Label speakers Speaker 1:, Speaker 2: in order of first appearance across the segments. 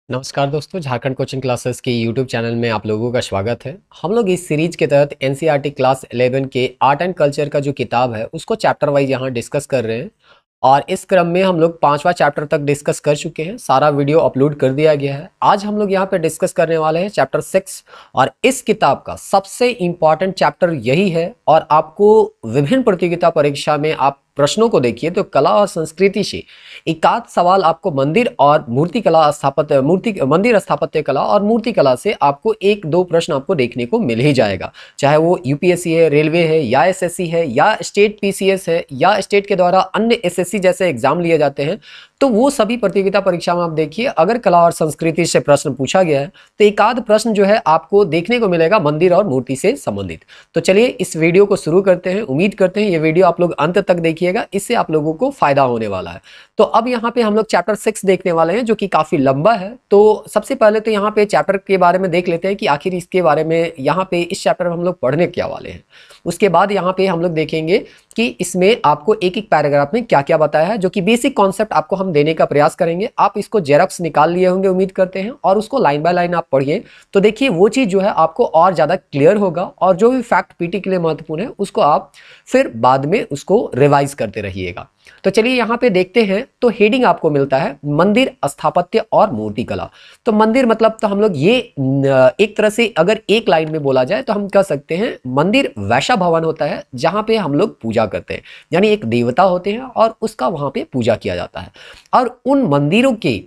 Speaker 1: नमस्कार दोस्तों, Jharkhand coaching classes के यूट्यूब चैनल में आप लोगों का स्वागत है। हम लोग इस सीरीज के तहत एनसीईआरटी क्लास 11 के आर्ट एंड कल्चर का जो किताब है उसको चैप्टर वाइज यहाँ डिस्कस कर रहे हैं। और इस क्रम में हम लोग 5वां चैप्टर तक डिस्कस कर चुके हैं। सारा वीडियो अपलोड कर दिया गया है। आज हम लोग यहाँ पे डिस्कस करने वाले हैं चैप्टर 6। और इस किताब का सबसे इम्पॉर्टेंट चैप्टर यही है। और आपको विभिन्न प्रतियोगिता परीक्षा में आप प्रश्नों को देखिए तो कला और संस्कृति से एकाध सवाल आपको मंदिर और मूर्ति कला स्थापत्य मंदिर स्थापत्य कला और मूर्ति कला से आपको एक दो प्रश्न आपको देखने को मिल ही जाएगा। चाहे वो यूपीएससी है, रेलवे है, या एसएससी है, या स्टेट पीसीएस है, या स्टेट के द्वारा अन्य एसएससी जैसे एग्जाम लिए जाते हैं। तो वो सभी प्रतियोगिता परीक्षा में आप देखिए, अगर कला और संस्कृति से प्रश्न पूछा गया है तो एक आध प्रश्न जो है आपको देखने को मिलेगा मंदिर और मूर्ति से संबंधित। तो चलिए इस वीडियो को शुरू करते हैं। उम्मीद करते हैं ये वीडियो आप लोग अंत तक देखिएगा, इससे आप लोगों को फायदा होने वाला है। तो अब यहाँ पे हम लोग चैप्टर 6 देखने वाले हैं जो कि काफी लंबा है। तो सबसे पहले तो यहाँ पे चैप्टर के बारे में देख लेते हैं कि आखिर इसके बारे में यहाँ पे इस चैप्टर में हम लोग पढ़ने क्या वाले हैं। उसके बाद यहाँ पे हम लोग देखेंगे कि इसमें आपको एक एक पैराग्राफ में क्या क्या बताया है, जो कि बेसिक कॉन्सेप्ट आपको हम देने का प्रयास करेंगे। आप इसको जेरॉक्स निकाल लिए होंगे उम्मीद करते हैं, और उसको लाइन बाय लाइन आप पढ़िए तो देखिए वो चीज जो है आपको और ज्यादा क्लियर होगा। और जो भी फैक्ट पीटी के लिए महत्वपूर्ण है उसको आप फिर बाद में उसको रिवाइज करते रहिएगा। तो चलिए यहाँ पे देखते हैं। तो हेडिंग आपको मिलता है मंदिर स्थापत्य और मूर्ति कला। तो मंदिर मतलब तो हम लोग ये एक तरह से अगर एक लाइन में बोला जाए तो हम कह सकते हैं मंदिर वैसा भवन होता है जहां पे हम लोग पूजा करते हैं, यानी एक देवता होते हैं और उसका वहां पे पूजा किया जाता है। और उन मंदिरों के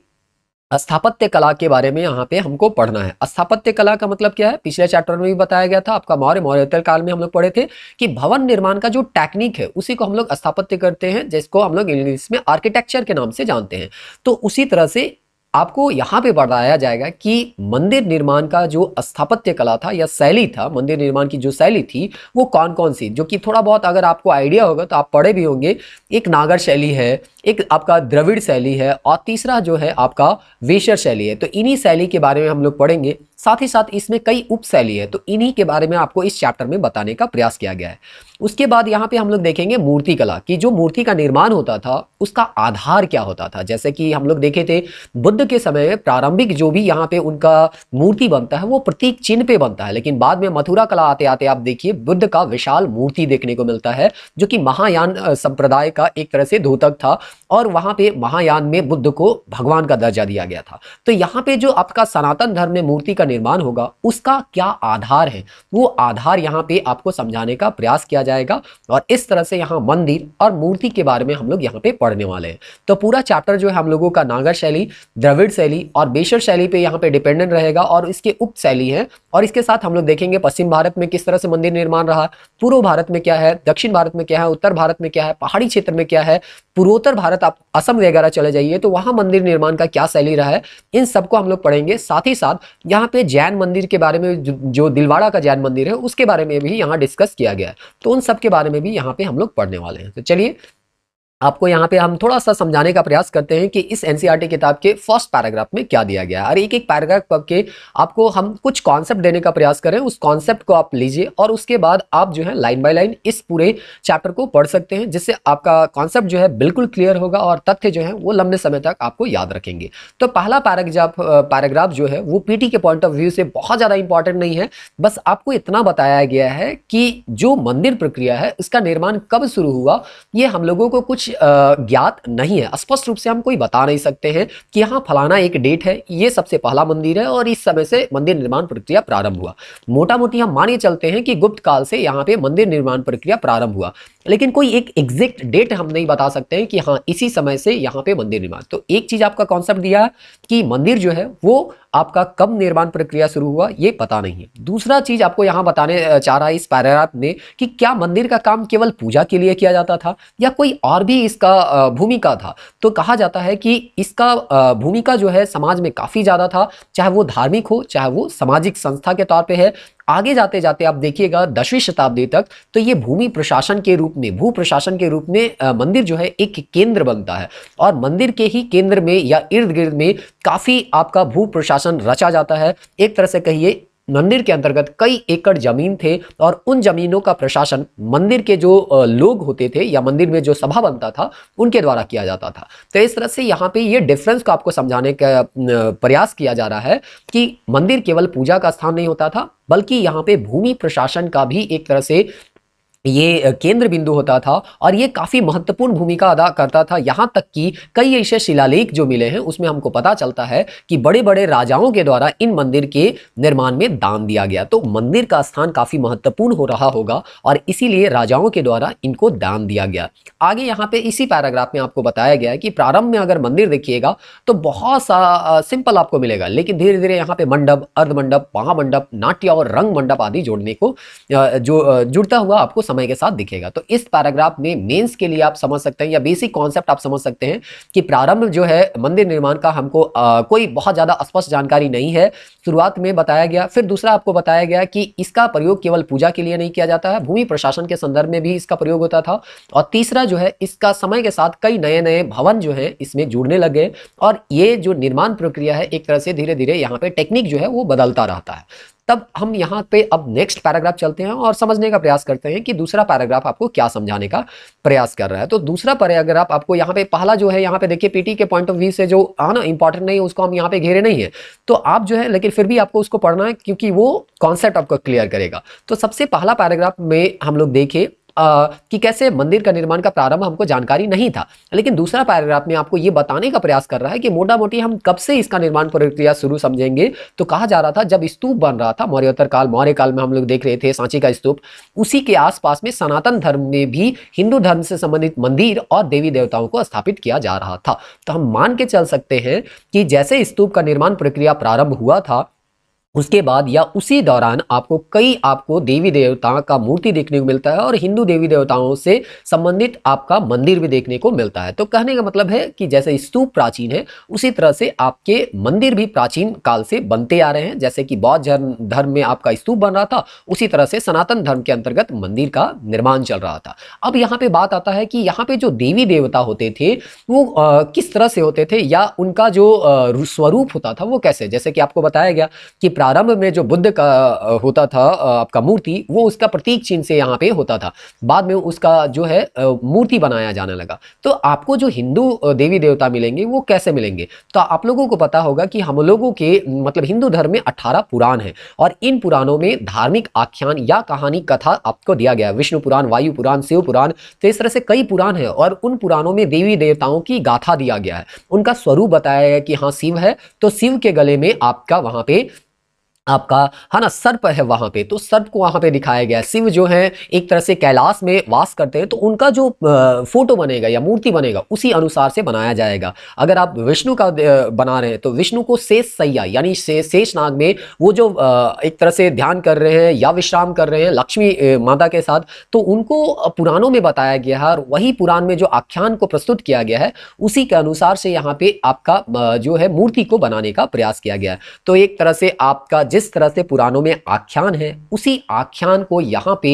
Speaker 1: स्थापत्य कला के बारे में यहाँ पे हमको पढ़ना है। स्थापत्य कला का मतलब क्या है, पिछले चैप्टर में भी बताया गया था आपका मौर्योत्तर काल में हम लोग पढ़े थे कि भवन निर्माण का जो टेक्निक है उसी को हम लोग स्थापत्य करते हैं, जिसको हम लोग इंग्लिश में आर्किटेक्चर के नाम से जानते हैं। तो उसी तरह से आपको यहाँ पे बताया जाएगा कि मंदिर निर्माण का जो स्थापत्य कला था या शैली था, मंदिर निर्माण की जो शैली थी वो कौन कौन सी, जो कि थोड़ा बहुत अगर आपको आइडिया होगा तो आप पढ़े भी होंगे। एक नागर शैली है, एक आपका द्रविड़ शैली है, और तीसरा जो है आपका वेशर शैली है। तो इन्हीं शैली के बारे में हम लोग पढ़ेंगे। साथ ही साथ इसमें कई उप शैली है, तो इन्हीं के बारे में आपको इस चैप्टर में बताने का प्रयास किया गया है। उसके बाद यहाँ पे हम लोग देखेंगे मूर्ति कला की, जो मूर्ति का निर्माण होता था उसका आधार क्या होता था। जैसे कि हम लोग देखे थे बुद्ध के समय में प्रारंभिक जो भी यहाँ पे उनका मूर्ति बनता है वो प्रतीक चिन्ह पे बनता है, लेकिन बाद में मथुरा कला आते आते आप देखिए बुद्ध का विशाल मूर्ति देखने को मिलता है, जो कि महायान संप्रदाय का एक तरह से द्योतक था। और वहां पे महायान में बुद्ध को भगवान का दर्जा दिया गया था। तो यहाँ पे जो आपका सनातन धर्म में मूर्ति का निर्माण होगा उसका क्या आधार है, वो आधार यहाँ पे आपको समझाने का प्रयास किया जाएगा। और इस तरह से यहाँ मंदिर और मूर्ति के बारे में हम लोग यहाँ पे पढ़ने वाले हैं। तो पूरा चैप्टर जो है हम लोगों का नागर शैली, द्रविड़ शैली और बेशर शैली पे यहाँ पे डिपेंडेंट रहेगा, और इसके उप शैली है। और इसके साथ हम लोग देखेंगे पश्चिम भारत में किस तरह से मंदिर निर्माण रहा, पूर्व भारत में क्या है, दक्षिण भारत में क्या है, उत्तर भारत में क्या है, पहाड़ी क्षेत्र में क्या है, पूर्वोत्तर भारत आप असम वगैरह चले जाइए तो वहां मंदिर निर्माण का क्या शैली रहा है, इन सबको हम लोग पढ़ेंगे। साथ ही साथ यहाँ पे जैन मंदिर के बारे में जो दिलवाड़ा का जैन मंदिर है उसके बारे में भी यहाँ डिस्कस किया गया है। तो उन सब के बारे में भी यहाँ पे हम लोग पढ़ने वाले हैं। तो चलिए आपको यहाँ पे हम थोड़ा सा समझाने का प्रयास करते हैं कि इस एनसीईआरटी किताब के फर्स्ट पैराग्राफ में क्या दिया गया है। और एक एक पैराग्राफ के आपको हम कुछ कॉन्सेप्ट देने का प्रयास करें, उस कॉन्सेप्ट को आप लीजिए और उसके बाद आप जो है लाइन बाय लाइन इस पूरे चैप्टर को पढ़ सकते हैं, जिससे आपका कॉन्सेप्ट जो है बिल्कुल क्लियर होगा और तथ्य जो है वो लंबे समय तक आपको याद रखेंगे। तो पहला पैराग्राफ जो है वो पीटी के पॉइंट ऑफ व्यू से बहुत ज्यादा इंपॉर्टेंट नहीं है। बस आपको इतना बताया गया है कि जो मंदिर प्रक्रिया है इसका निर्माण कब शुरू हुआ, ये हम लोगों को कुछ ज्ञात नहीं है। स्पष्ट रूप से हम कोई बता नहीं सकते हैं कि यहाँ फलाना एक डेट है, ये सबसे पहला मंदिर है और इस समय से मंदिर निर्माण प्रक्रिया प्रारंभ हुआ। मोटा मोटी हम मानिए चलते हैं कि गुप्त काल से यहाँ पे मंदिर निर्माण प्रक्रिया प्रारंभ हुआ, लेकिन कोई एक एग्जैक्ट डेट हम नहीं बता सकते हैं कि हाँ इसी समय से यहाँ पे मंदिर निर्माण। तो एक चीज आपका कॉन्सेप्ट दिया है कि मंदिर जो है वो आपका कब निर्माण प्रक्रिया शुरू हुआ ये पता नहीं है। दूसरा चीज आपको यहाँ बताने चाह रहा है इस पैराग्राफ में कि क्या मंदिर का काम केवल पूजा के लिए किया जाता था या कोई और भी इसका भूमिका था। तो कहा जाता है कि इसका भूमिका जो है समाज में काफी ज्यादा था, चाहे वो धार्मिक हो चाहे वो सामाजिक संस्था के तौर पे है। आगे जाते जाते आप देखिएगा 10वीं शताब्दी तक तो ये भू प्रशासन के रूप में मंदिर जो है एक केंद्र बनता है, और मंदिर के ही केंद्र में या इर्द गिर्द में काफी आपका भू प्रशासन रचा जाता है। एक तरह से कहिए मंदिर के अंतर्गत कई एकड़ जमीन थे और उन जमीनों का प्रशासन मंदिर के जो लोग होते थे या मंदिर में जो सभा बनता था उनके द्वारा किया जाता था। तो इस तरह से यहाँ पे ये डिफरेंस को आपको समझाने का प्रयास किया जा रहा है कि मंदिर केवल पूजा का स्थान नहीं होता था, बल्कि यहाँ पे भूमि प्रशासन का भी एक तरह से ये केंद्र बिंदु होता था और ये काफी महत्वपूर्ण भूमिका अदा करता था। यहाँ तक कि कई ऐसे शिलालेख जो मिले हैं उसमें हमको पता चलता है कि बड़े बड़े राजाओं के द्वारा इन मंदिर के निर्माण में दान दिया गया। तो मंदिर का स्थान काफी महत्वपूर्ण हो रहा होगा और इसीलिए राजाओं के द्वारा इनको दान दिया गया। आगे यहाँ पे इसी पैराग्राफ में आपको बताया गया है कि प्रारंभ में अगर मंदिर देखिएगा तो बहुत सा सिंपल आपको मिलेगा, लेकिन धीरे धीरे यहाँ पे मंडप, अर्धमंडप, महामंडप, नाट्य और रंग मंडप आदि जोड़ने को जो जुड़ता हुआ आपको समय के साथ दिखेगा। तो इस पैराग्राफ में मेंस के लिए आप समझ सकते हैं या बेसिक कॉन्सेप्ट आप समझ सकते हैं कि प्रारंभ जो है मंदिर निर्माण का हमको कोई बहुत ज्यादा स्पष्ट जानकारी नहीं है, शुरुआत में बताया गया। फिर दूसरा आपको बताया गया कि इसका प्रयोग केवल पूजा के लिए नहीं किया जाता है, भूमि प्रशासन के संदर्भ में भी इसका प्रयोग होता था। और तीसरा जो है इसका समय के साथ कई नए नए भवन जो है इसमें जुड़ने लगे और ये जो निर्माण प्रक्रिया है एक तरह से धीरे धीरे यहाँ पे टेक्निक जो है वो बदलता रहता है। तब हम यहाँ पे अब नेक्स्ट पैराग्राफ चलते हैं और समझने का प्रयास करते हैं कि दूसरा पैराग्राफ आपको क्या समझाने का प्रयास कर रहा है। तो दूसरा पैराग्राफ आपको यहाँ पे पहला जो है यहाँ पे देखिए पीटी के पॉइंट ऑफ व्यू से जो ना इंपॉर्टेंट नहीं है उसको हम यहाँ पे घेरे नहीं है, तो आप जो है लेकिन फिर भी आपको उसको पढ़ना है क्योंकि वो कॉन्सेप्ट आपको क्लियर करेगा। तो सबसे पहला पैराग्राफ में हम लोग देखें कि कैसे मंदिर का निर्माण का प्रारंभ हमको जानकारी नहीं था, लेकिन दूसरा पैराग्राफ में आपको ये बताने का प्रयास कर रहा है कि मोटा मोटी हम कब से इसका निर्माण प्रक्रिया शुरू समझेंगे। तो कहा जा रहा था जब स्तूप बन रहा था मौर्योत्तर काल, मौर्य काल में हम लोग देख रहे थे सांची का स्तूप, उसी के आसपास में सनातन धर्म में भी हिंदू धर्म से संबंधित मंदिर और देवी देवताओं को स्थापित किया जा रहा था। तो हम मान के चल सकते हैं कि जैसे स्तूप का निर्माण प्रक्रिया प्रारंभ हुआ था उसके बाद या उसी दौरान आपको देवी देवताओं का मूर्ति देखने को मिलता है और हिंदू देवी देवताओं से संबंधित आपका मंदिर भी देखने को मिलता है। तो कहने का मतलब है कि जैसे स्तूप प्राचीन है उसी तरह से आपके मंदिर भी प्राचीन काल से बनते आ रहे हैं। जैसे कि बौद्ध धर्म में आपका स्तूप बन रहा था उसी तरह से सनातन धर्म के अंतर्गत मंदिर का निर्माण चल रहा था। अब यहाँ पे बात आता है कि यहाँ पे जो देवी देवता होते थे वो किस तरह से होते थे या उनका जो स्वरूप होता था वो कैसे, जैसे कि आपको बताया गया कि प्रारंभ में जो बुद्ध का होता था आपका मूर्ति वो उसका प्रतीक चिन्ह से यहाँ पे होता था, बाद में उसका जो है मूर्ति बनाया जाने लगा। तो आपको जो हिंदू देवी देवता मिलेंगे वो कैसे मिलेंगे, तो आप लोगों को पता होगा कि हम लोगों के मतलब हिंदू धर्म में 18 पुराण है और इन पुराणों में धार्मिक आख्यान या कहानी कथा आपको दिया गया है। विष्णु पुराण, वायु पुराण, शिव पुराण, तो इस तरह से कई पुराण है और उन पुराणों में देवी देवताओं की गाथा दिया गया है, उनका स्वरूप बताया गया कि हाँ शिव है तो शिव के गले में आपका वहां पे आपका है ना सर्प है वहां पे, तो सर्प को वहां पे दिखाया गया है। शिव जो है एक तरह से कैलाश में वास करते हैं तो उनका जो फोटो बनेगा या मूर्ति बनेगा उसी अनुसार से बनाया जाएगा। अगर आप विष्णु का बना रहे हैं तो विष्णु को शेष सैया यानी शेष नाग में वो जो एक तरह से ध्यान कर रहे हैं या विश्राम कर रहे हैं लक्ष्मी माता के साथ, तो उनको पुराणों में बताया गया है और वही पुराण में जो आख्यान को प्रस्तुत किया गया है उसी के अनुसार से यहाँ पे आपका जो है मूर्ति को बनाने का प्रयास किया गया है। तो एक तरह से आपका जिस तरह से पुराणों में आख्यान है उसी आख्यान को यहाँ पे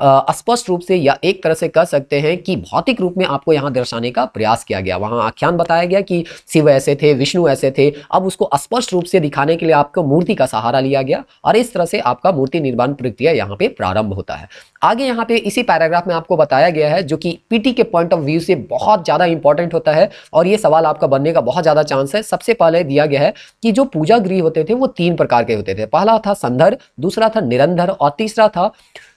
Speaker 1: स्पष्ट रूप से या एक तरह से कह सकते हैं कि भौतिक रूप में आपको यहाँ दर्शाने का प्रयास किया गया। वहाँ आख्यान बताया गया कि शिव ऐसे थे, विष्णु ऐसे थे, अब उसको स्पष्ट रूप से दिखाने के लिए आपको मूर्ति का सहारा लिया गया और इस तरह से आपका मूर्ति निर्माण प्रक्रिया यहाँ पे प्रारंभ होता है। आगे यहाँ पे इसी पैराग्राफ में आपको बताया गया है जो कि पीटी के पॉइंट ऑफ व्यू से बहुत ज्यादा इंपॉर्टेंट होता है और ये सवाल आपका बनने का बहुत ज्यादा चांस है। सबसे पहले दिया गया है कि जो पूजा गृह होते थे वो 3 प्रकार के होते थे। पहला था संधर, दूसरा था निरंधर और तीसरा था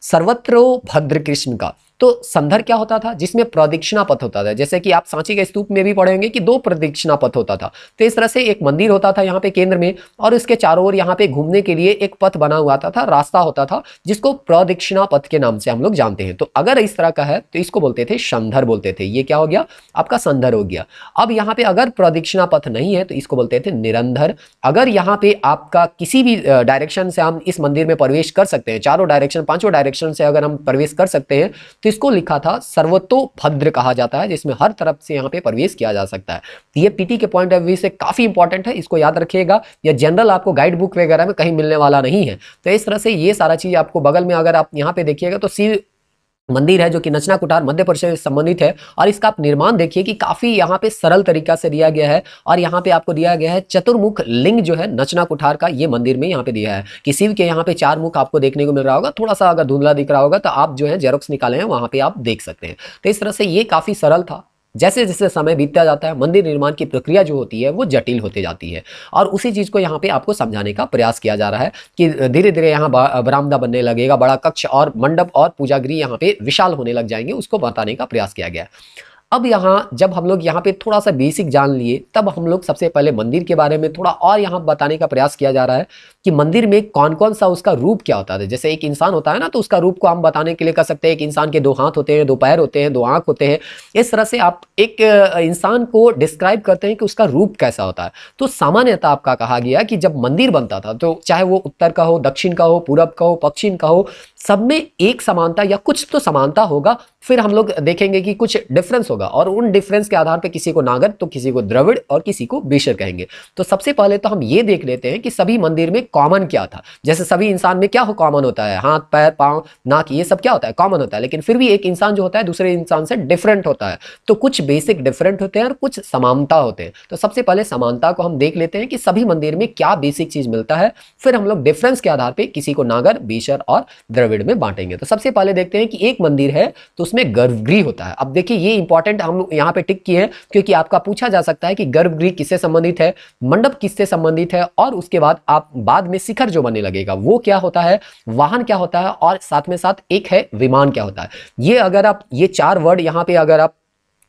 Speaker 1: सर्वत्रो भद्र कृष्ण का। तो संधर क्या होता था, जिसमें प्रदक्षिणा पथ होता था, जैसे कि आप सांची के स्तूप में भी पढ़ेंगे कि 2 प्रदक्षिणा पथ होता था। तो इस तरह से एक मंदिर होता था यहाँ पे केंद्र में और इसके चारों ओर यहाँ पे घूमने के लिए एक पथ बना हुआ था, रास्ता होता था जिसको प्रदक्षिणा पथ के नाम से हम लोग जानते हैं। तो अगर इस तरह का है तो इसको बोलते थे संधर बोलते थे। ये क्या हो गया, आपका संधर हो गया। अब यहाँ पे अगर प्रदक्षिणा पथ नहीं है तो इसको बोलते थे निरंधर। अगर यहाँ पे आपका किसी भी डायरेक्शन से हम इस मंदिर में प्रवेश कर सकते हैं, चारों डायरेक्शन 5 डायरेक्शन से अगर हम प्रवेश कर सकते हैं तो इसको लिखा था सर्वतोभद्र कहा जाता है, जिसमें हर तरफ से यहाँ पे प्रवेश किया जा सकता है। तो ये पीटी के पॉइंट ऑफ व्यू से काफी इंपॉर्टेंट है, इसको याद रखिएगा। या जनरल आपको गाइड बुक वगैरह में कहीं मिलने वाला नहीं है। तो इस तरह से ये सारा चीज आपको बगल में अगर आप यहाँ पे देखिएगा तो शिव मंदिर है जो कि नचना कुठार मध्य प्रदेश से संबंधित है। और इसका आप निर्माण देखिए कि काफी यहाँ पे सरल तरीका से दिया गया है। और यहाँ पे आपको दिया गया है चतुर्मुख लिंग जो है नचना कुठार का, ये मंदिर में यहाँ पे दिया है कि शिव के यहाँ पे 4 मुख आपको देखने को मिल रहा होगा। थोड़ा सा अगर धुंधला दिख रहा होगा तो आप जो है जेरोक्स निकाले हैं वहां पे आप देख सकते हैं। तो इस तरह से ये काफी सरल था। जैसे जैसे समय बीतता जाता है मंदिर निर्माण की प्रक्रिया जो होती है वो जटिल होती जाती है। और उसी चीज को यहाँ पे आपको समझाने का प्रयास किया जा रहा है कि धीरे धीरे यहाँ बरामदा बनने लगेगा, बड़ा कक्ष और मंडप और पूजागृह यहाँ पे विशाल होने लग जाएंगे, उसको बताने का प्रयास किया गया है। अब यहाँ जब हम लोग यहाँ पे थोड़ा सा बेसिक जान लिए, तब हम लोग सबसे पहले मंदिर के बारे में थोड़ा और यहाँ बताने का प्रयास किया जा रहा है कि मंदिर में कौन कौन सा उसका रूप क्या होता है। जैसे एक इंसान होता है ना, तो उसका रूप को हम बताने के लिए कर सकते हैं एक इंसान के 2 हाथ होते हैं, 2 पैर होते हैं, 2 आंख होते हैं। इस तरह से आप एक इंसान को डिस्क्राइब करते हैं कि उसका रूप कैसा होता है। तो सामान्यतः आपका कहा गया कि जब मंदिर बनता था तो चाहे वो उत्तर का हो, दक्षिण का हो, पूरब का हो, पश्चिम का हो, सब में एक समानता या कुछ तो समानता होगा। फिर हम लोग देखेंगे कि कुछ डिफरेंस होगा और उन डिफरेंस के आधार पे किसी को नागर तो किसी को द्रविड़ और किसी को बेशर कहेंगे। तो सबसे पहले तो हम ये देख लेते हैं कि सभी मंदिर में कॉमन क्या था। जैसे सभी इंसान में क्या हो कॉमन होता है, हाथ पैर पांव नाक, ये सब क्या होता है कॉमन होता है। लेकिन फिर भी एक इंसान जो होता है दूसरे इंसान से डिफरेंट होता है। तो कुछ बेसिक डिफरेंट होते हैं और कुछ समानता होते हैं। तो सबसे पहले समानता को हम देख लेते हैं कि सभी मंदिर में क्या बेसिक चीज मिलता है। फिर हम लोग डिफरेंस के आधार पर किसी को नागर बेशर और द्रविड़ में बांटेंगे। तो सबसे पहले देखते हैं कि एक मंदिर है तो उसमें गर्भगृह होता है। अब देखिए ये इंपॉर्टेंट हम यहाँ पे टिक किए हैं क्योंकि आपका पूछा जा सकता है कि गर्भगृह किससे संबंधित है, मंडप किससे संबंधित है, और उसके बाद आप बाद में शिखर जो बनने लगेगा वो क्या होता है, वाहन क्या होता है, और साथ में साथ एक है विमान क्या होता है। ये अगर आप ये 4 वर्ड यहाँ पे अगर आप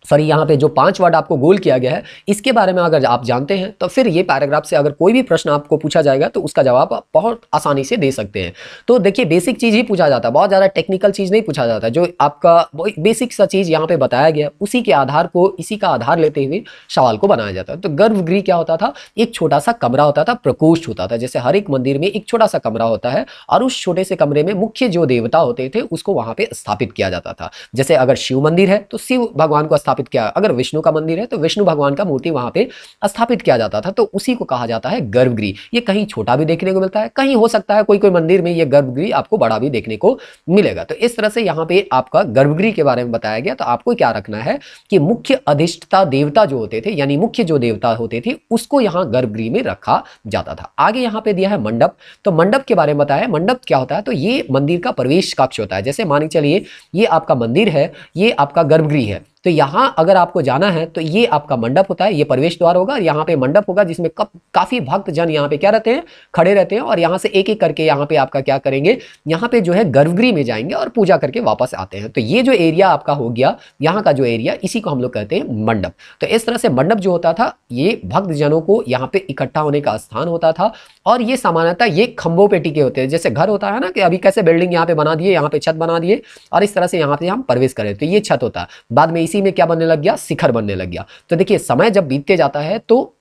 Speaker 1: यहाँ पे जो 5 वर्ड आपको गोल किया गया है, इसके बारे में अगर आप जानते हैं तो फिर ये पैराग्राफ से अगर कोई भी प्रश्न आपको पूछा जाएगा तो उसका जवाब आप बहुत आसानी से दे सकते हैं। तो देखिए बेसिक चीज ही पूछा जाता है, बहुत ज्यादा टेक्निकल चीज नहीं पूछा जाता। जो आपका बेसिक सा चीज यहाँ पे बताया गया उसी के आधार को, इसी का आधार लेते हुए सवाल को बनाया जाता है। तो गर्भगृह क्या होता था, एक छोटा सा कमरा होता था, प्रकोष्ठ होता था। जैसे हर एक मंदिर में एक छोटा सा कमरा होता है और उस छोटे से कमरे में मुख्य जो देवता होते थे उसको वहां पे स्थापित किया जाता था। जैसे अगर शिव मंदिर है तो शिव भगवान को स्थापित किया, अगर विष्णु का मंदिर है तो विष्णु भगवान का मूर्ति वहां पे स्थापित किया जाता था। तो उसी को कहा जाता है गर्भगृह। ये कहीं छोटा भी देखने को मिलता है, कहीं हो सकता है कोई कोई मंदिर में ये गर्भगृह आपको बड़ा भी देखने को मिलेगा। तो इस तरह से यहाँ पे आपका गर्भगृह के बारे में बताया गया। तो आपको क्या रखना है कि मुख्य अधिष्ठता देवता जो होते थे, यानी मुख्य जो देवता होते थे उसको यहाँ गर्भगृह में रखा जाता था। आगे यहाँ पे दिया है मंडप। तो मंडप के बारे में बताया, मंडप क्या होता है, तो ये मंदिर का प्रवेश कक्ष होता है। जैसे मान चलिए ये आपका मंदिर है, ये आपका गर्भगृह है, तो यहां अगर आपको जाना है तो ये आपका मंडप होता है, ये प्रवेश द्वार होगा। यहाँ पे मंडप होगा जिसमें काफी भक्त जन यहाँ पे क्या रहते हैं, खड़े रहते हैं। और यहाँ से एक एक करके यहाँ पे आपका क्या करेंगे, यहाँ पे जो है गर्भगृह में जाएंगे और पूजा करके वापस आते हैं। तो ये जो एरिया आपका हो गया, यहाँ का जो एरिया, इसी को हम लोग कहते हैं मंडप। तो इस तरह से मंडप जो होता था ये भक्त जनों को यहाँ पे इकट्ठा होने का स्थान होता था। और ये सामान्यतः ये खंभों पे टिके होते हैं। जैसे घर होता है ना कि अभी कैसे बिल्डिंग यहाँ पे बना दिए, यहाँ पे छत बना दिए और इस तरह से यहाँ पे हम प्रवेश करें, तो ये छत होता है। बाद में इसी में क्या बनने लग गया, शिखर बनने लग गया। तो देखिए समय जब बीतते जाता है तो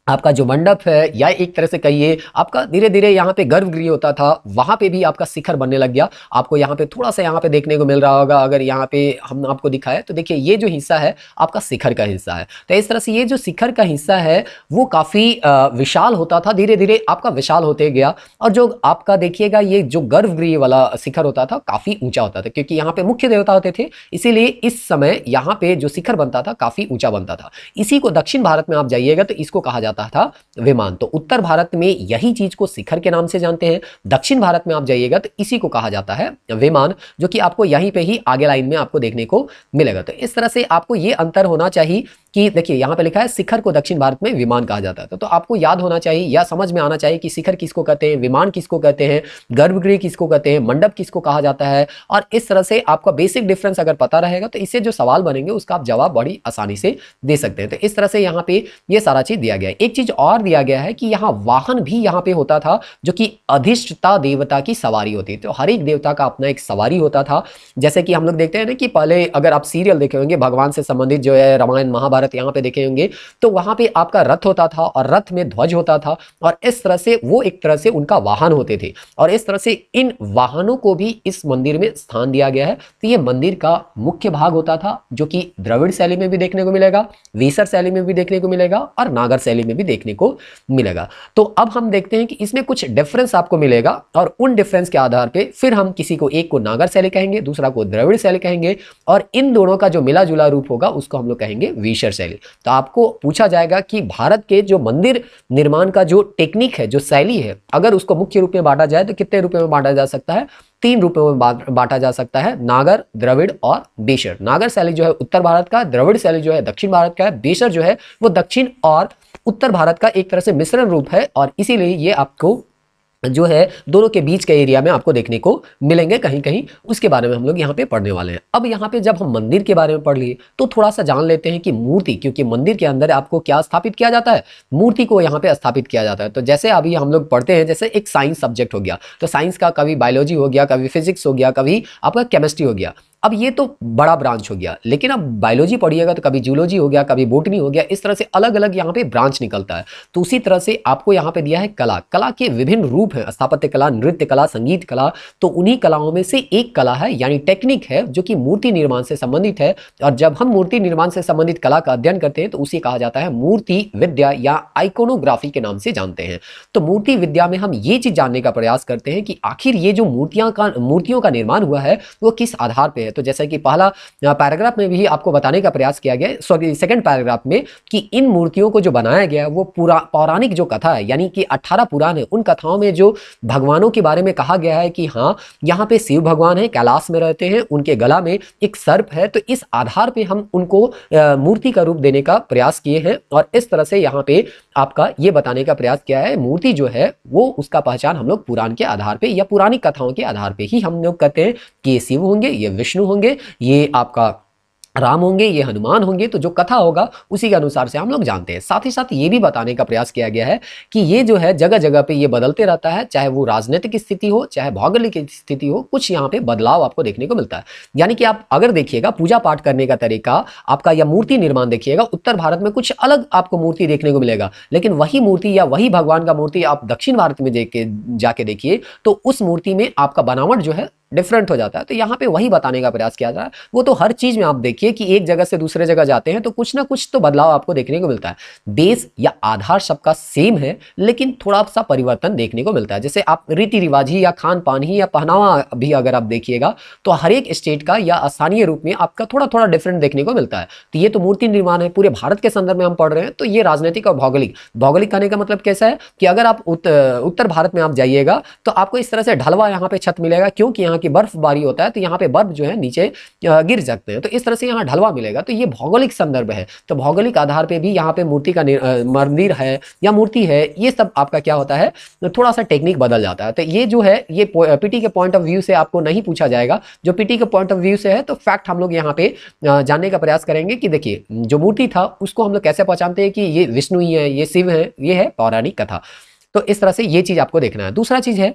Speaker 1: आपका जो मंडप है, या एक तरह से कहिए आपका धीरे धीरे यहाँ पे गर्भगृह होता था, वहां पे भी आपका शिखर बनने लग गया। आपको यहाँ पे थोड़ा सा यहाँ पे देखने को मिल रहा होगा, अगर यहाँ पे हम आपको दिखाए तो देखिए ये जो हिस्सा है आपका शिखर का हिस्सा है। तो इस तरह से ये जो शिखर का हिस्सा है वो काफी विशाल होता था, धीरे धीरे आपका विशाल होते गया। और जो आपका देखिएगा ये जो गर्भगृह वाला शिखर होता था काफी ऊंचा होता था, क्योंकि यहाँ पे मुख्य देवता होते थे, इसीलिए इस समय यहाँ पे जो शिखर बनता था काफी ऊंचा बनता था। इसी को दक्षिण भारत में आप जाइएगा तो इसको कहा जाता था विमान। तो उत्तर भारत में यही चीज को शिखर के नाम से जानते हैं, दक्षिण भारत में आप जाइएगा तो इसी को कहा जाता है विमान, जो कि आपको यहीं पे ही आगे लाइन में आपको देखने को मिलेगा। तो इस तरह से आपको ये अंतर होना चाहिए कि देखिए यहाँ पे लिखा है शिखर को दक्षिण भारत में विमान कहा जाता है। तो आपको याद होना चाहिए या समझ में आना चाहिए कि शिखर किसको कहते हैं, विमान किसको कहते हैं, गर्भगृह किसको कहते हैं, मंडप किसको कहा जाता है। और इस तरह से आपका बेसिक डिफरेंस अगर पता रहेगा तो इससे जो सवाल बनेंगे उसका आप जवाब बड़ी आसानी से दे सकते हैं। तो इस तरह से यहाँ पे ये सारा चीज दिया गया है। एक चीज और दिया गया है कि यहाँ वाहन भी यहाँ पे होता था, जो कि अधिष्ठता देवता की सवारी होती है। तो हर एक देवता का अपना एक सवारी होता था। जैसे कि हम लोग देखते हैं ना कि पहले अगर आप सीरियल देखे होंगे भगवान से संबंधित जो है रामायण महाभारत भारत यहाँ पे देखे होंगे, तो वहां पे आपका रथ होता था और रथ में ध्वज होता था और इस तरह से वो एक तरह से उनका वाहन होते थे और इस तरह से इन वाहनों को भी इस मंदिर में स्थान दिया गया है। तो ये मंदिर का मुख्य भाग होता था जो कि द्रविड़ शैली में भी देखने को मिलेगा, वेसर शैली में भी देखने को मिलेगा और नागर शैली में भी देखने को मिलेगा। तो अब हम देखते हैं कि इसमें कुछ डिफरेंस आपको मिलेगा और उन डिफरेंस के आधार पे फिर हम किसी को एक को नागर शैली कहेंगे, दूसरा को द्रविड़ शैली कहेंगे और इन दोनों का जो मिला जुला रूप होगा उसको हम लोग कहेंगे वेसर शैली। तो आपको पूछा जाएगा कि भारत के जो मंदिर निर्माण का जो टेक्निक है, जो शैली है, अगर उसको मुख्य रूप में बांटा जाए तो कितने रूपों में बांटा जा सकता है? 3 रूपों में बांटा जा सकता है, नागर, द्रविड़ और बेसर। नागर शैली जो है उत्तर भारत का, द्रविड़ शैली जो है दक्षिण भारत का है, बेसर जो है वो दक्षिण और उत्तर भारत का एक तरह से मिश्रण रूप है और इसीलिए ये आपको जो है दोनों के बीच के एरिया में आपको देखने को मिलेंगे कहीं कहीं, उसके बारे में हम लोग यहाँ पे पढ़ने वाले हैं। अब यहाँ पे जब हम मंदिर के बारे में पढ़ लिए तो थोड़ा सा जान लेते हैं कि मूर्ति, क्योंकि मंदिर के अंदर आपको क्या स्थापित किया जाता है? मूर्ति को यहाँ पे स्थापित किया जाता है। तो जैसे अभी हम लोग पढ़ते हैं, जैसे एक साइंस सब्जेक्ट हो गया, तो साइंस का कभी बायोलॉजी हो गया, कभी फिजिक्स हो गया, कभी आपका केमिस्ट्री हो गया। अब ये तो बड़ा ब्रांच हो गया, लेकिन अब बायोलॉजी पढ़िएगा तो कभी जूलॉजी हो गया, कभी बोटनी हो गया, इस तरह से अलग अलग यहाँ पे ब्रांच निकलता है। तो उसी तरह से आपको यहाँ पे दिया है कला। कला के विभिन्न रूप हैं, स्थापत्य कला, नृत्य कला, संगीत कला। तो उन्हीं कलाओं में से एक कला है यानी टेक्निक है जो कि मूर्ति निर्माण से संबंधित है। और जब हम मूर्ति निर्माण से संबंधित कला का अध्ययन करते हैं तो उसे कहा जाता है मूर्ति विद्या या आइकोनोग्राफी के नाम से जानते हैं। तो मूर्ति विद्या में हम ये चीज जानने का प्रयास करते हैं कि आखिर ये जो मूर्तियों का निर्माण हुआ है वो किस आधार पर है। तो जैसे कि पहला पैराग्राफ में भी आपको बताने का प्रयास किया गया है, सॉरी सेकंड पैराग्राफ में, कि इन मूर्तियों को जो बनाया गया है वो पूरा पौराणिक जो कथा है यानी कि 18 पुराण है, उन कथाओं में जो भगवानों के बारे में कहा गया है कि हाँ यहाँ पे शिव भगवान है, कैलाश में रहते हैं, उनके गला में एक सर्प है, तो इस आधार पे हम उनको मूर्ति का रूप देने का प्रयास किए हैं और इस तरह से यहाँ पे आपका ये बताने का प्रयास किया है मूर्ति जो है वो उसका पहचान हम लोग पुराण के आधार पे या पुरानी कथाओं के आधार पे ही हम लोग कहते हैं कि ये शिव होंगे, ये विष्णु होंगे, ये आपका राम होंगे, ये हनुमान होंगे। तो जो कथा होगा उसी के अनुसार से हम लोग जानते हैं। साथ ही साथ ये भी बताने का प्रयास किया गया है कि ये जो है जगह जगह पे ये बदलते रहता है, चाहे वो राजनीतिक स्थिति हो, चाहे भौगोलिक स्थिति हो, कुछ यहाँ पे बदलाव आपको देखने को मिलता है। यानी कि आप अगर देखिएगा पूजा पाठ करने का तरीका आपका या मूर्ति निर्माण देखिएगा, उत्तर भारत में कुछ अलग आपको मूर्ति देखने को मिलेगा, लेकिन वही मूर्ति या वही भगवान का मूर्ति आप दक्षिण भारत में जाके देखिए तो उस मूर्ति में आपका बनावट जो है डिफरेंट हो जाता है। तो यहाँ पे वही बताने का प्रयास किया जा रहा है। वो तो हर चीज में आप देखिए कि एक जगह से दूसरे जगह जाते हैं तो कुछ ना कुछ तो बदलाव आपको देखने को मिलता है। बेस या आधार सबका सेम है लेकिन थोड़ा सा परिवर्तन देखने को मिलता है। जैसे आप रीति रिवाज ही या खान पान ही या पहनावा भी अगर आप देखिएगा तो हर एक स्टेट का या स्थानीय रूप में आपका थोड़ा थोड़ा डिफरेंट देखने को मिलता है। तो ये तो मूर्ति निर्माण है, पूरे भारत के संदर्भ में हम पढ़ रहे हैं। तो ये राजनीतिक और भौगोलिक कहने का मतलब कैसा है कि अगर आप उत्तर भारत में आप जाइएगा तो आपको इस तरह से ढलवा यहाँ पे छत मिलेगा, क्योंकि यहाँ की बर्फबारी होता है तो यहाँ पे बर्फ जो है नीचे गिर सकते हैं, तो इस तरह से यहाँ ढलवा मिलेगा। तो ये भौगोलिक संदर्भ है। तो भौगोलिक आधार पे भी यहाँ पे मूर्ति का मंदिर है या मूर्ति है, ये सब आपका क्या होता है, थोड़ा सा टेक्निक बदल जाता है। तो ये जो है ये पीटी के पॉइंट ऑफ व्यू से आपको नहीं पूछा जाएगा। जो पीटी के पॉइंट ऑफ व्यू से है तो फैक्ट हम लोग यहाँ पे जानने का प्रयास करेंगे कि देखिए जो मूर्ति था उसको हम लोग कैसे पहचानते हैं कि ये विष्णु ही है, ये शिव है, ये है पौराणिक कथा। तो इस तरह से ये चीज आपको देखना है। दूसरा चीज है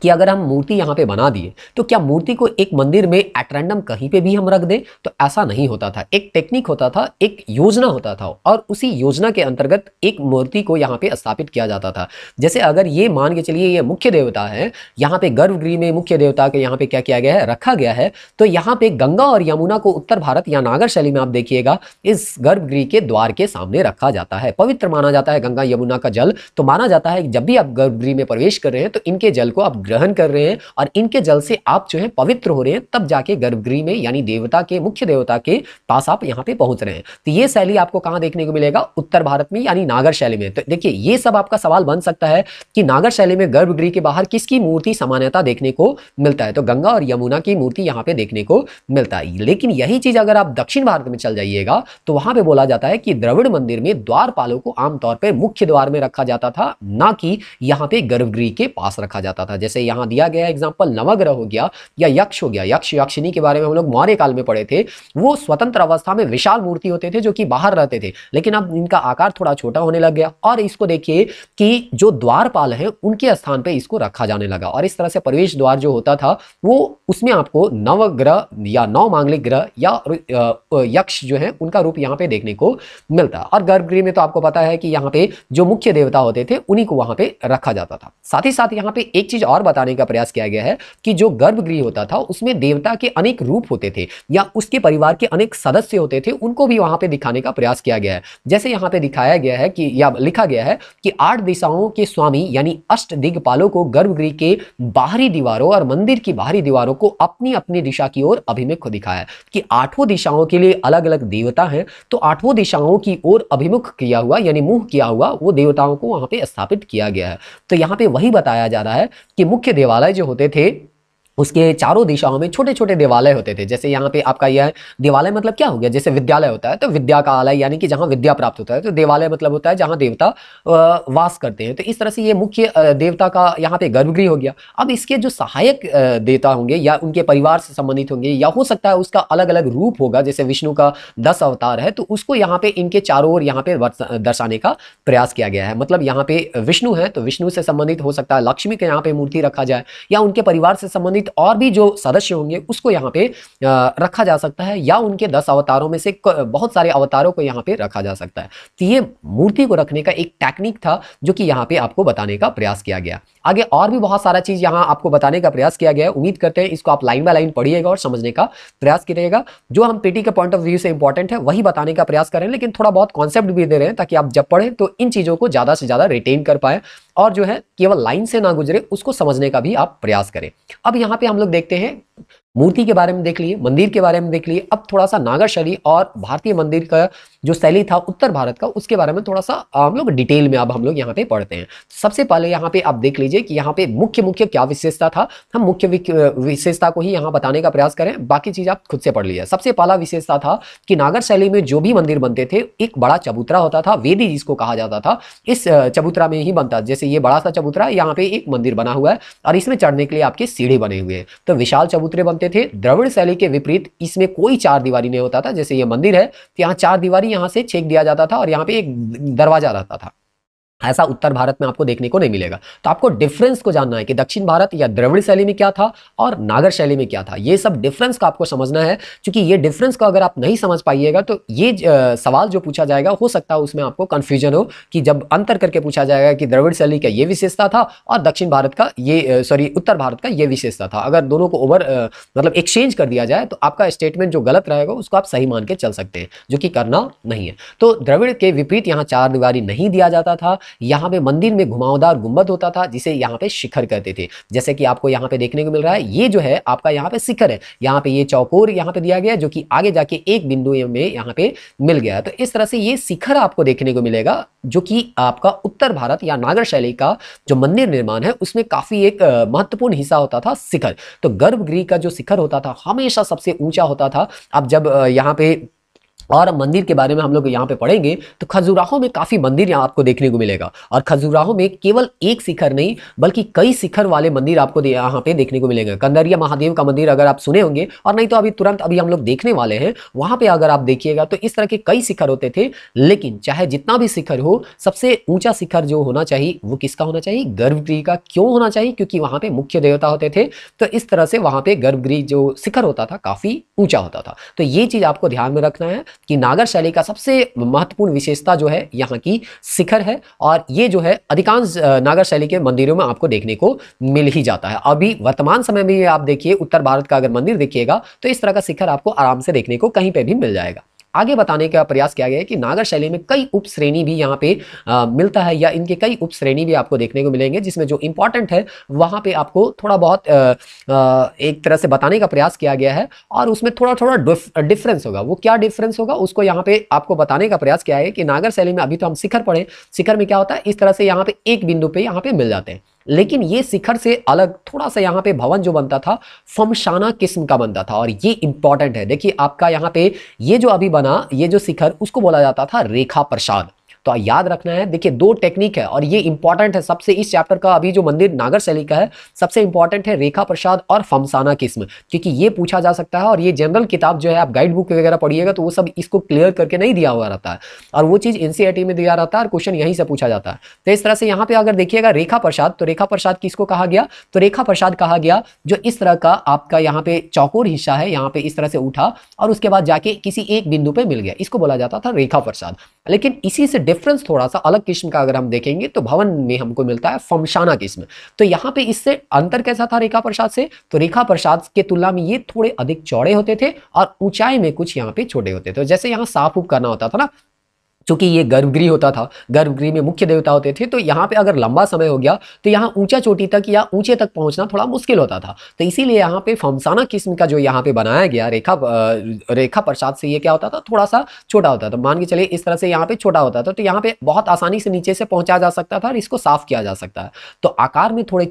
Speaker 1: कि अगर हम मूर्ति यहाँ पे बना दिए तो क्या मूर्ति को एक मंदिर में एट रैंडम कहीं पे भी हम रख दें? तो ऐसा नहीं होता था। एक टेक्निक होता था, एक योजना होता था और उसी योजना के अंतर्गत एक मूर्ति को यहाँ पे स्थापित किया जाता था। जैसे अगर ये मान के चलिए ये मुख्य देवता है, यहाँ पे गर्भगृह में मुख्य देवता के यहाँ पे क्या किया गया है, रखा गया है। तो यहाँ पे गंगा और यमुना को उत्तर भारत या नागर शैली में आप देखिएगा इस गर्भगृह के द्वार के सामने रखा जाता है। पवित्र माना जाता है गंगा यमुना का जल। तो माना जाता है जब भी आप गर्भगृह में प्रवेश कर रहे हैं तो इनके जल को आप ग्रहण कर रहे हैं और इनके जल से आप जो है पवित्र हो रहे हैं, तब जाके गर्भगृह में यानी देवता के मुख्य देवता के पास आप यहाँ पे पहुंच रहे हैं। तो ये शैली आपको कहां देखने को मिलेगा? उत्तर भारत में यानी नागर शैली में। तो देखिए ये सब आपका सवाल बन सकता है कि नागर शैली में गर्भगृह के बाहर किसकी मूर्ति सामान्यता देखने को मिलता है? तो गंगा और यमुना की मूर्ति यहाँ पे देखने को मिलता है। लेकिन यही चीज अगर आप दक्षिण भारत में चल जाइएगा तो वहां पे बोला जाता है कि द्रविड़ मंदिर में द्वारपालों को आमतौर पर मुख्य द्वार में रखा जाता था, ना कि यहाँ पे गर्भगृह के पास रखा जाता था। जैसे जैसे यहाँ दिया गया एग्जाम्पल नवग्रह हो गया या यक्ष हो गया। यक्ष यक्षिनी के बारे में हम लोग मौर्य काल में पढ़े थे। वो स्वतंत्र अवस्था में विशाल मूर्ति होते थे जो कि बाहर रहते थे, लेकिन अब इनका आकार थोड़ा छोटा होने लग गया और इसको देखिए कि जो द्वारपाल है उनके स्थान पे इसको रखा जाने लगा और इस तरह से प्रवेश द्वार जो होता था वो उसमें आपको नवग्रह या नौ मांगलिक ग्रह या यक्ष जो है उनका रूप यहाँ पे देखने को मिलता है। और गर्भगृह में तो आपको पता है कि यहाँ पे जो मुख्य देवता होते थे उन्हीं को वहां पे रखा जाता था। साथ ही साथ यहाँ पे एक चीज और बताने का प्रयास किया गया है कि जो गर्भगृह होता था उसमें देवता के अनेक रूप होते थे या उसके परिवार के अनेक सदस्य होते थे, उनको भी वहां पे दिखाने का प्रयास किया गया है। जैसे यहाँ पे दिखाया गया है कि या लिखा गया है कि 8 दिशाओं के स्वामी यानी अष्ट दिग्पालों को गर्भगृह के बाहरी दीवारों और मंदिर की बाहरी दीवारों को अपनी अपनी दिशा की ओर अभिमुख दिखाया है कि 8 दिशाओं के लिए अलग अलग देवता हैं, तो 8 दिशाओं की ओर अभिमुख किया हुआ यानी मुंह किया हुआ वो देवताओं को वहां पे स्थापित किया गया है। तो यहाँ पे वही बताया जा रहा है कि मुख्य देवालय जो होते थे उसके चारों दिशाओं में छोटे छोटे देवालय होते थे। जैसे यहाँ पे आपका यह देवालय मतलब क्या हो गया, जैसे विद्यालय होता है तो विद्या का आलय यानी कि जहाँ विद्या प्राप्त होता है, तो देवालय मतलब होता है जहाँ देवता वास करते हैं। तो इस तरह से ये मुख्य देवता का यहाँ पे गर्भगृह हो गया। अब इसके जो सहायक देवता होंगे या उनके परिवार से संबंधित होंगे या हो सकता है उसका अलग अलग रूप होगा, जैसे विष्णु का 10 अवतार है तो उसको यहाँ पे इनके चारों ओर यहाँ पे दर्शाने का प्रयास किया गया है। मतलब यहाँ पे विष्णु है तो विष्णु से संबंधित हो सकता है लक्ष्मी के यहाँ पे मूर्ति रखा जाए या उनके परिवार से संबंधित और भी जो सदस्य होंगे उसको यहाँ पे रखा जा सकता है या उनके 10 अवतारों में से बहुत सारे अवतारों को यहाँ पे रखा जा सकता है। तो ये मूर्ति को रखने का एक टेक्निक था जो कि यहाँ पे आपको बताने का प्रयास किया गया। आगे और भी बहुत सारा चीज यहाँ आपको बताने का प्रयास किया गया है। उम्मीद करते हैं इसको आप लाइन बाय लाइन पढ़िएगा और समझने का प्रयास करिएगा। जो हम पीटी के पॉइंट ऑफ व्यू से इंपॉर्टेंट है वही बताने का प्रयास करें, लेकिन थोड़ा बहुत कॉन्सेप्ट भी दे रहे हैं ताकि आप जब पढ़ें तो इन चीजों को ज्यादा से ज्यादा रिटेन कर पाए और जो है केवल लाइन से ना गुजरे उसको समझने का भी आप प्रयास करें। अब यहाँ पे हम लोग देखते हैं मूर्ति के बारे में देख लिए, मंदिर के बारे में देख लिए। अब थोड़ा सा नागर शैली और भारतीय मंदिर का जो शैली था उत्तर भारत का उसके बारे में थोड़ा सा हम लोग डिटेल में अब हम लोग यहाँ पे पढ़ते हैं। सबसे पहले यहाँ पे आप देख लीजिए कि यहाँ पे मुख्य क्या विशेषता था। हम मुख्य विशेषता को ही यहाँ बताने का प्रयास करें, बाकी चीज आप खुद से पढ़ लीजिए। सबसे पहला विशेषता था कि नागर शैली में जो भी मंदिर बनते थे एक बड़ा चबूतरा होता था, वेदी जिसको कहा जाता था, इस चबूतरा में ही बनता। जैसे ये बड़ा सा चबूतरा यहाँ पे एक मंदिर बना हुआ है और इसमें चढ़ने के लिए आपके सीढ़ी बने हुए हैं, तो विशाल चबूतरे बनते थे। द्रविड़ शैली के विपरीत इसमें कोई 4 दीवारी नहीं होता था। जैसे ये मंदिर है तो यहाँ 4 दीवारी यहाँ से छेक दिया जाता था और यहाँ पे एक दरवाजा रहता था। ऐसा उत्तर भारत में आपको देखने को नहीं मिलेगा। तो आपको डिफरेंस को जानना है कि दक्षिण भारत या द्रविड़ शैली में क्या था और नागर शैली में क्या था। ये सब डिफरेंस का आपको समझना है, क्योंकि ये डिफरेंस को अगर आप नहीं समझ पाइएगा तो ये सवाल जो पूछा जाएगा हो सकता है उसमें आपको कंफ्यूजन हो कि जब अंतर करके पूछा जाएगा कि द्रविड़ शैली का ये विशेषता था और दक्षिण भारत का ये उत्तर भारत का ये विशेषता था। अगर दोनों को मतलब एक्सचेंज कर दिया जाए तो आपका स्टेटमेंट जो गलत रहेगा उसको आप सही मान के चल सकते हैं, जो कि करना नहीं है। तो द्रविड़ के विपरीत यहाँ 4 दीवारी नहीं दिया जाता था। यहाँ पे मंदिर में घुमावदार गुंबद होता था जिसे यहाँ पे शिखर कहते थे। जैसे कि आपको यहाँ पे देखने को मिल रहा है, ये जो है आपका यहाँ पे शिखर है, यहाँ पे ये चौकोर यहाँ पे दिया गया है जो कि आगे जाके एक बिंदु में यहाँ पे मिल गया है। तो इस तरह से ये शिखर आपको देखने को मिलेगा जो कि आपका उत्तर भारत या नागर शैली का जो मंदिर निर्माण है उसमें काफी एक महत्वपूर्ण हिस्सा होता था शिखर। तो गर्भगृह का जो शिखर होता था हमेशा सबसे ऊंचा होता था। अब जब यहाँ पे और मंदिर के बारे में हम लोग यहाँ पे पढ़ेंगे तो खजुराहो में काफी मंदिर यहाँ आपको देखने को मिलेगा और खजुराहो में केवल एक शिखर नहीं बल्कि कई शिखर वाले मंदिर आपको यहाँ पे देखने को मिलेंगे। कंदरिया महादेव का मंदिर अगर आप सुने होंगे और नहीं तो अभी तुरंत अभी हम लोग देखने वाले हैं, वहां पे अगर आप देखिएगा तो इस तरह के कई शिखर होते थे। लेकिन चाहे जितना भी शिखर हो, सबसे ऊंचा शिखर जो होना चाहिए वो किसका होना चाहिए? गर्भगृह का। क्यों होना चाहिए? क्योंकि वहां पे मुख्य देवता होते थे। तो इस तरह से वहां पे गर्भगृह जो शिखर होता था काफी ऊंचा होता था। तो ये चीज आपको ध्यान में रखना है कि नागर शैली का सबसे महत्वपूर्ण विशेषता जो है यहाँ की शिखर है और ये जो है अधिकांश नागर शैली के मंदिरों में आपको देखने को मिल ही जाता है। अभी वर्तमान समय में आप देखिए उत्तर भारत का अगर मंदिर देखिएगा तो इस तरह का शिखर आपको आराम से देखने को कहीं पे भी मिल जाएगा। आगे बताने का प्रयास किया गया है कि नागर शैली में कई उप श्रेणी भी यहाँ पे मिलता है या इनके कई उप श्रेणी भी आपको देखने को मिलेंगे, जिसमें जो इंपॉर्टेंट है वहां पे आपको थोड़ा बहुत एक तरह से बताने का प्रयास किया गया है और उसमें थोड़ा थोड़ा डिफरेंस होगा। वो क्या डिफरेंस होगा उसको यहाँ पे आपको बताने का प्रयास किया है कि नागर शैली में अभी तो हम शिखर पढ़े, शिखर में क्या होता है इस तरह से यहाँ पे एक बिंदु पे यहाँ पे मिल जाते हैं, लेकिन ये शिखर से अलग थोड़ा सा यहाँ पे भवन जो बनता था फमशाना किस्म का बनता था और ये इंपॉर्टेंट है। देखिए आपका यहाँ पे ये जो अभी बना ये जो शिखर उसको बोला जाता था रेखा प्रसाद। तो याद रखना है। देखिए दो टेक्निक है और ये इंपॉर्टेंट है सबसे, इस चैप्टर का अभी जो मंदिर नागर शैली का है सबसे इंपॉर्टेंट है रेखा प्रसाद और फमसाना किस्म, क्योंकि ये पूछा जा सकता है। और ये जनरल किताब जो है आप गाइड बुक वगैरह पढ़िएगा तो वो सब इसको क्लियर करके नहीं दिया हुआ रहता है, और वो चीज एनसीईआरटी में दिया रहता है और क्वेश्चन यहीं से पूछा जाता है। तो इस तरह से यहाँ पे अगर देखिएगा रेखा प्रसाद, तो रेखा प्रसाद किसको कहा गया, तो रेखा प्रसाद कहा गया जो इस तरह का आपका यहाँ पे चौकोर हिस्सा है, यहाँ पे इस तरह से उठा और उसके बाद जाके किसी एक बिंदु पे मिल गया, इसको बोला जाता था रेखा प्रसाद। लेकिन इसी से डिफरेंस थोड़ा सा अलग किस्म का अगर हम देखेंगे तो भवन में हमको मिलता है फमसाना किस्म। तो यहाँ पे इससे अंतर कैसा था रेखा प्रसाद से, तो रेखा प्रसाद के तुलना में ये थोड़े अधिक चौड़े होते थे और ऊंचाई में कुछ यहाँ पे छोटे होते थे। जैसे यहाँ साफ उफ करना होता था ना, चूंकि ये गर्भगृह होता था, गर्भगृह में मुख्य देवता होते थे, तो यहाँ पे अगर लंबा समय हो गया तो यहाँ ऊंचा चोटी तक या ऊंचे तक पहुंचना थोड़ा मुश्किल होता था। तो इसीलिए यहाँ पे फमसाना किस्म का जो यहाँ पे बनाया गया रेखा प्रसाद से, ये क्या होता था, थोड़ा सा छोटा होता था। मान के चलिए इस तरह से यहाँ पे छोटा होता था, तो यहाँ पे बहुत आसानी से नीचे से पहुंचा जा सकता था और इसको साफ किया जा सकता है। तो आकार में थोड़े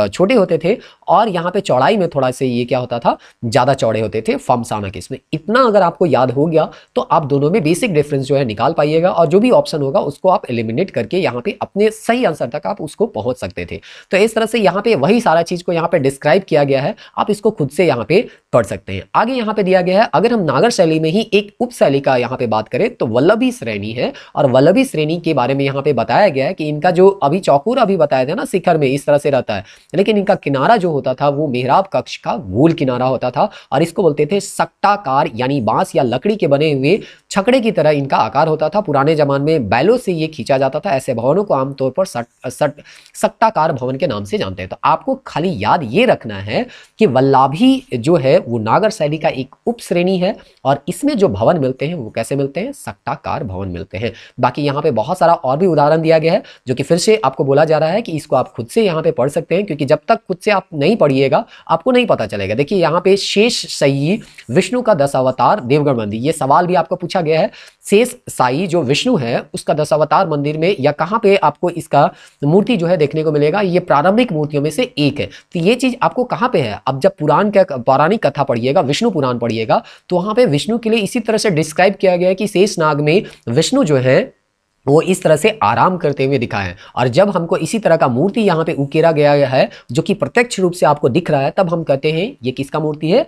Speaker 1: छोटे होते थे और यहाँ पे चौड़ाई में थोड़ा से ये क्या होता था, ज्यादा चौड़े होते थे फमसाना किस्म। इतना अगर आपको याद हो गया तो आप दोनों में बेसिक डिफरेंस जो है निकाल पाइएगा, और जो भी ऑप्शन होगा उसको आप एलिमिनेट करके यहाँ पे अपने सही आंसर तक आप उसको पहुंच सकते थे। तो इस तरह से यहाँ पे वही सारा चीज को यहाँ पे डिस्क्राइब किया गया है, आप इसको खुद से यहाँ पे पढ़ सकते हैं। आगे यहाँ पे दिया गया है, अगर हम नागर शैली में ही एक उप शैली का यहाँ पे बात करें तो वल्लभी श्रेणी है, और वल्लभी श्रेणी के बारे में यहाँ पे बताया गया है कि इनका जो अभी चौकोर अभी बताया था ना शिखर में इस तरह से रहता है, लेकिन इनका किनारा जो होता था वो मेहराब कक्ष का गोल किनारा होता था, और इसको बोलते थे सक्टाकार, यानी बांस या लकड़ी के बने हुए छकड़े की तरह इनका आकार होता था। पुराने जमाने में बैलों से ये खींचा जाता था। ऐसे भवनों को आमतौर पर सक्टाकार भवन के नाम से जानते हैं। तो आपको खाली याद ये रखना है कि वल्लभी जो है वो नागर शैली का एक उप श्रेणी है, और इसमें जो भवन मिलते हैं वो कैसे मिलते हैं, सक्टाकार भवन मिलते हैं। बाकी यहाँ पे बहुत सारा और भी उदाहरण दिया गया है जो कि फिर से आपको बोला जा रहा है कि इसको आप खुद से यहाँ पे पढ़ सकते हैं, क्योंकि जब तक खुद से आप नहीं पढ़िएगा आपको नहीं पता चलेगा। देखिए यहाँ पे शेष शायी विष्णु का दशावतार देवगढ़ मंदिर, ये सवाल भी आपको पूछा गया है। शेष शायी जो विष्णु है उसका दशावतार मंदिर में या कहाँ पे आपको इसका मूर्ति जो है देखने को मिलेगा, ये प्रारंभिक मूर्तियों में से एक है। तो ये चीज आपको कहाँ पे है, अब जब पौराणिक कथा पढ़िएगा, विष्णु पुराण पढ़िएगा, तो वहां पे विष्णु के लिए इसी तरह से डिस्क्राइब किया गया है कि शेष नाग में विष्णु जो है वो इस तरह से आराम करते हुए दिखा है। और जब हमको इसी तरह का मूर्ति यहाँ पे उकेरा गया है जो कि प्रत्यक्ष रूप से आपको दिख रहा है, तब हम कहते हैं ये किसका मूर्ति है,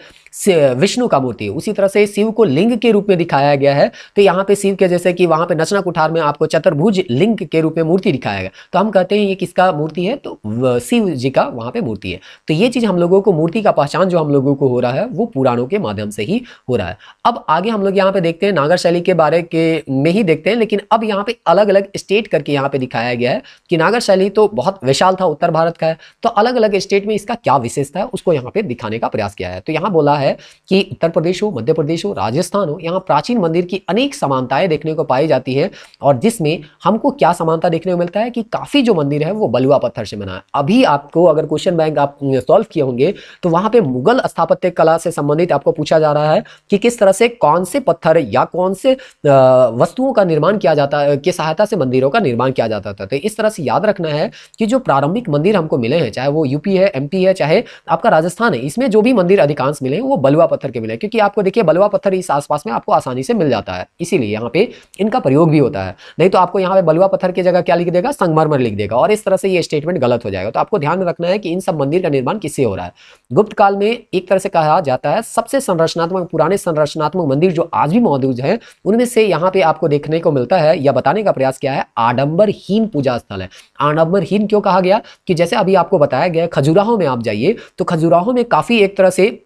Speaker 1: विष्णु का मूर्ति है। उसी तरह से शिव को लिंग के रूप में दिखाया गया है, तो यहाँ पे शिव के जैसे कि वहां पे नचना कुठार में आपको चतुर्भुज लिंग के रूप में मूर्ति दिखाया गया, तो हम कहते हैं ये किसका मूर्ति है, तो शिव जी का वहां पे मूर्ति है। तो ये चीज हम लोगों को मूर्ति का पहचान जो हम लोगों को हो रहा है वो पुराणों के माध्यम से ही हो रहा है। अब आगे हम लोग यहाँ पे देखते हैं नागर शैली के बारे के में ही देखते हैं, लेकिन अब यहाँ पे अलग अलग स्टेट करके यहाँ पे दिखाया गया है कि नागर शैली तो बहुत विशाल था, उत्तर भारत का है, तो अलग अलग स्टेट में इसका क्या विशेषता है उसको यहाँ पे दिखाने का प्रयास किया है। तो यहाँ बोला है कि उत्तर प्रदेश हो, मध्य प्रदेश हो, राजस्थान हो, यहाँ प्राचीन मंदिर की अनेक समानताएं देखने को पाई जाती है, और जिसमें हमको क्या समानता देखने को मिलता है कि काफी जो मंदिर है वो बलुआ पत्थर से बना है। अभी आपको अगर क्वेश्चन बैंक आप सॉल्व किए होंगे तो वहां पे मुगल स्थापत्य कला से संबंधित आपको पूछा जा रहा है कि किस तरह से कौन से पत्थर या कौन से वस्तुओं का निर्माण किया जाता है, की सहायता से मंदिरों का निर्माण किया जाता था। तो इस तरह से याद रखना है कि जो प्रारंभिक मंदिर हमको मिले हैं, चाहे वो यूपी है, एमपी है, चाहे आपका राजस्थान है, इसमें जो भी मंदिर अधिकांश मिले वो बलुआ पत्थर के मिले, क्योंकि आपको देखिए बलुआ पत्थर इस आसपास में आपको आसानी से मिल जाता है, इसीलिए यहाँ पे इनका प्रयोग भी होता है। नहीं तो आपको यहाँ पे बलुआ पत्थर की जगह क्या लिख देगा, संगमरमर लिख देगा, और इस तरह से ये स्टेटमेंट गलत हो जाएगा। तो आपको ध्यान में रखना है कि इन सब मंदिर का निर्माण किससे हो रहा है। गुप्त काल में एक तरह से कहा जाता है सबसे संरचनात्मक, पुराने संरचनात्मक मंदिर जो आज भी मौजूद है उनमें से यहाँ पे आपको देखने को मिलता है या बताने का प्रयास किया है आडंबरहीन पूजा स्थल है। आडंबरहीन क्यों कहा गया, कि जैसे अभी आपको बताया गया खजुराहो में आप जाइए तो खजुराहो में काफी एक तरह से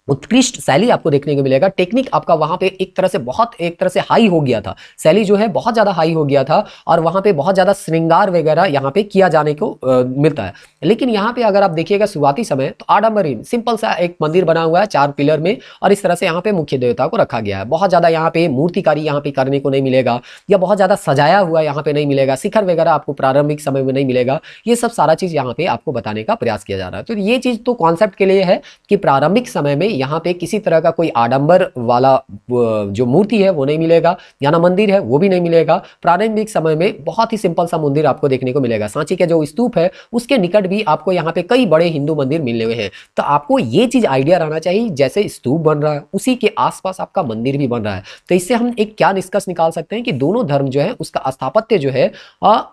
Speaker 1: उत्कृष्ट शैली आपको देखने को मिलेगा। टेक्निक आपका वहां पे एक तरह से हाई हो गया था, शैली जो है बहुत ज्यादा हाई हो गया था, और वहां पे बहुत ज्यादा श्रृंगार वगैरह यहाँ पे किया जाने को मिलता है। लेकिन यहाँ पे अगर आप देखिएगा शुरुआती समय तो आडम्बरहीन सिंपल सा एक मंदिर बना हुआ है 4 पिलर में, और इस तरह से यहाँ पे मुख्य देवता को रखा गया है। बहुत ज्यादा यहाँ पे मूर्तिकारी यहाँ पे करने को नहीं मिलेगा, या बहुत ज्यादा सजाया हुआ यहाँ पे नहीं मिलेगा, शिखर वगैरह आपको प्रारंभिक समय में नहीं मिलेगा। ये सब सारा चीज यहाँ पे आपको बताने का प्रयास किया जा रहा है। तो ये चीज तो कॉन्सेप्ट के लिए है कि प्रारंभिक समय में यहाँ पे किसी तरह का कोई आडंबर वाला जो मूर्ति है वो नहीं मिलेगा, या ना मंदिर है वो भी नहीं मिलेगा। प्रारंभिक समय में बहुत ही सिंपल सा मंदिर आपको देखने को मिलेगा। सांची के जो स्तूप है उसके निकट भी आपको यहाँ पे कई बड़े हिंदू मंदिर मिले हुए हैं। तो आपको ये चीज आइडिया रहना चाहिए, जैसे स्तूप बन रहा है उसी के आसपास आपका मंदिर भी बन रहा है। तो इससे हम एक क्या निष्कर्ष निकाल सकते हैं कि दोनों धर्म जो है उसका स्थापत्य जो है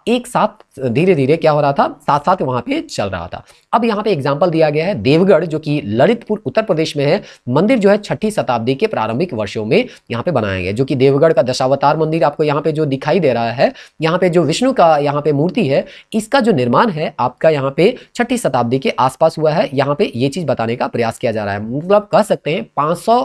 Speaker 1: एक साथ धीरे धीरे क्या हो रहा था, साथ साथ वहां पे चल रहा था। अब यहाँ पे एग्जाम्पल दिया गया है देवगढ़, जो कि ललितपुर उत्तर प्रदेश में है। मंदिर जो है 6ठी शताब्दी के प्रारंभिक वर्षों में यहाँ पे बनाया गया, जो कि देवगढ़ का दशावतार मंदिर आपको यहाँ पे जो दिखाई दे रहा है, यहाँ पे जो विष्णु का यहाँ पे मूर्ति है, इसका जो निर्माण है आपका यहाँ पे 6ठी शताब्दी के आसपास हुआ है। यहाँ पे ये चीज बताने का प्रयास किया जा रहा है। मतलब कह सकते हैं 500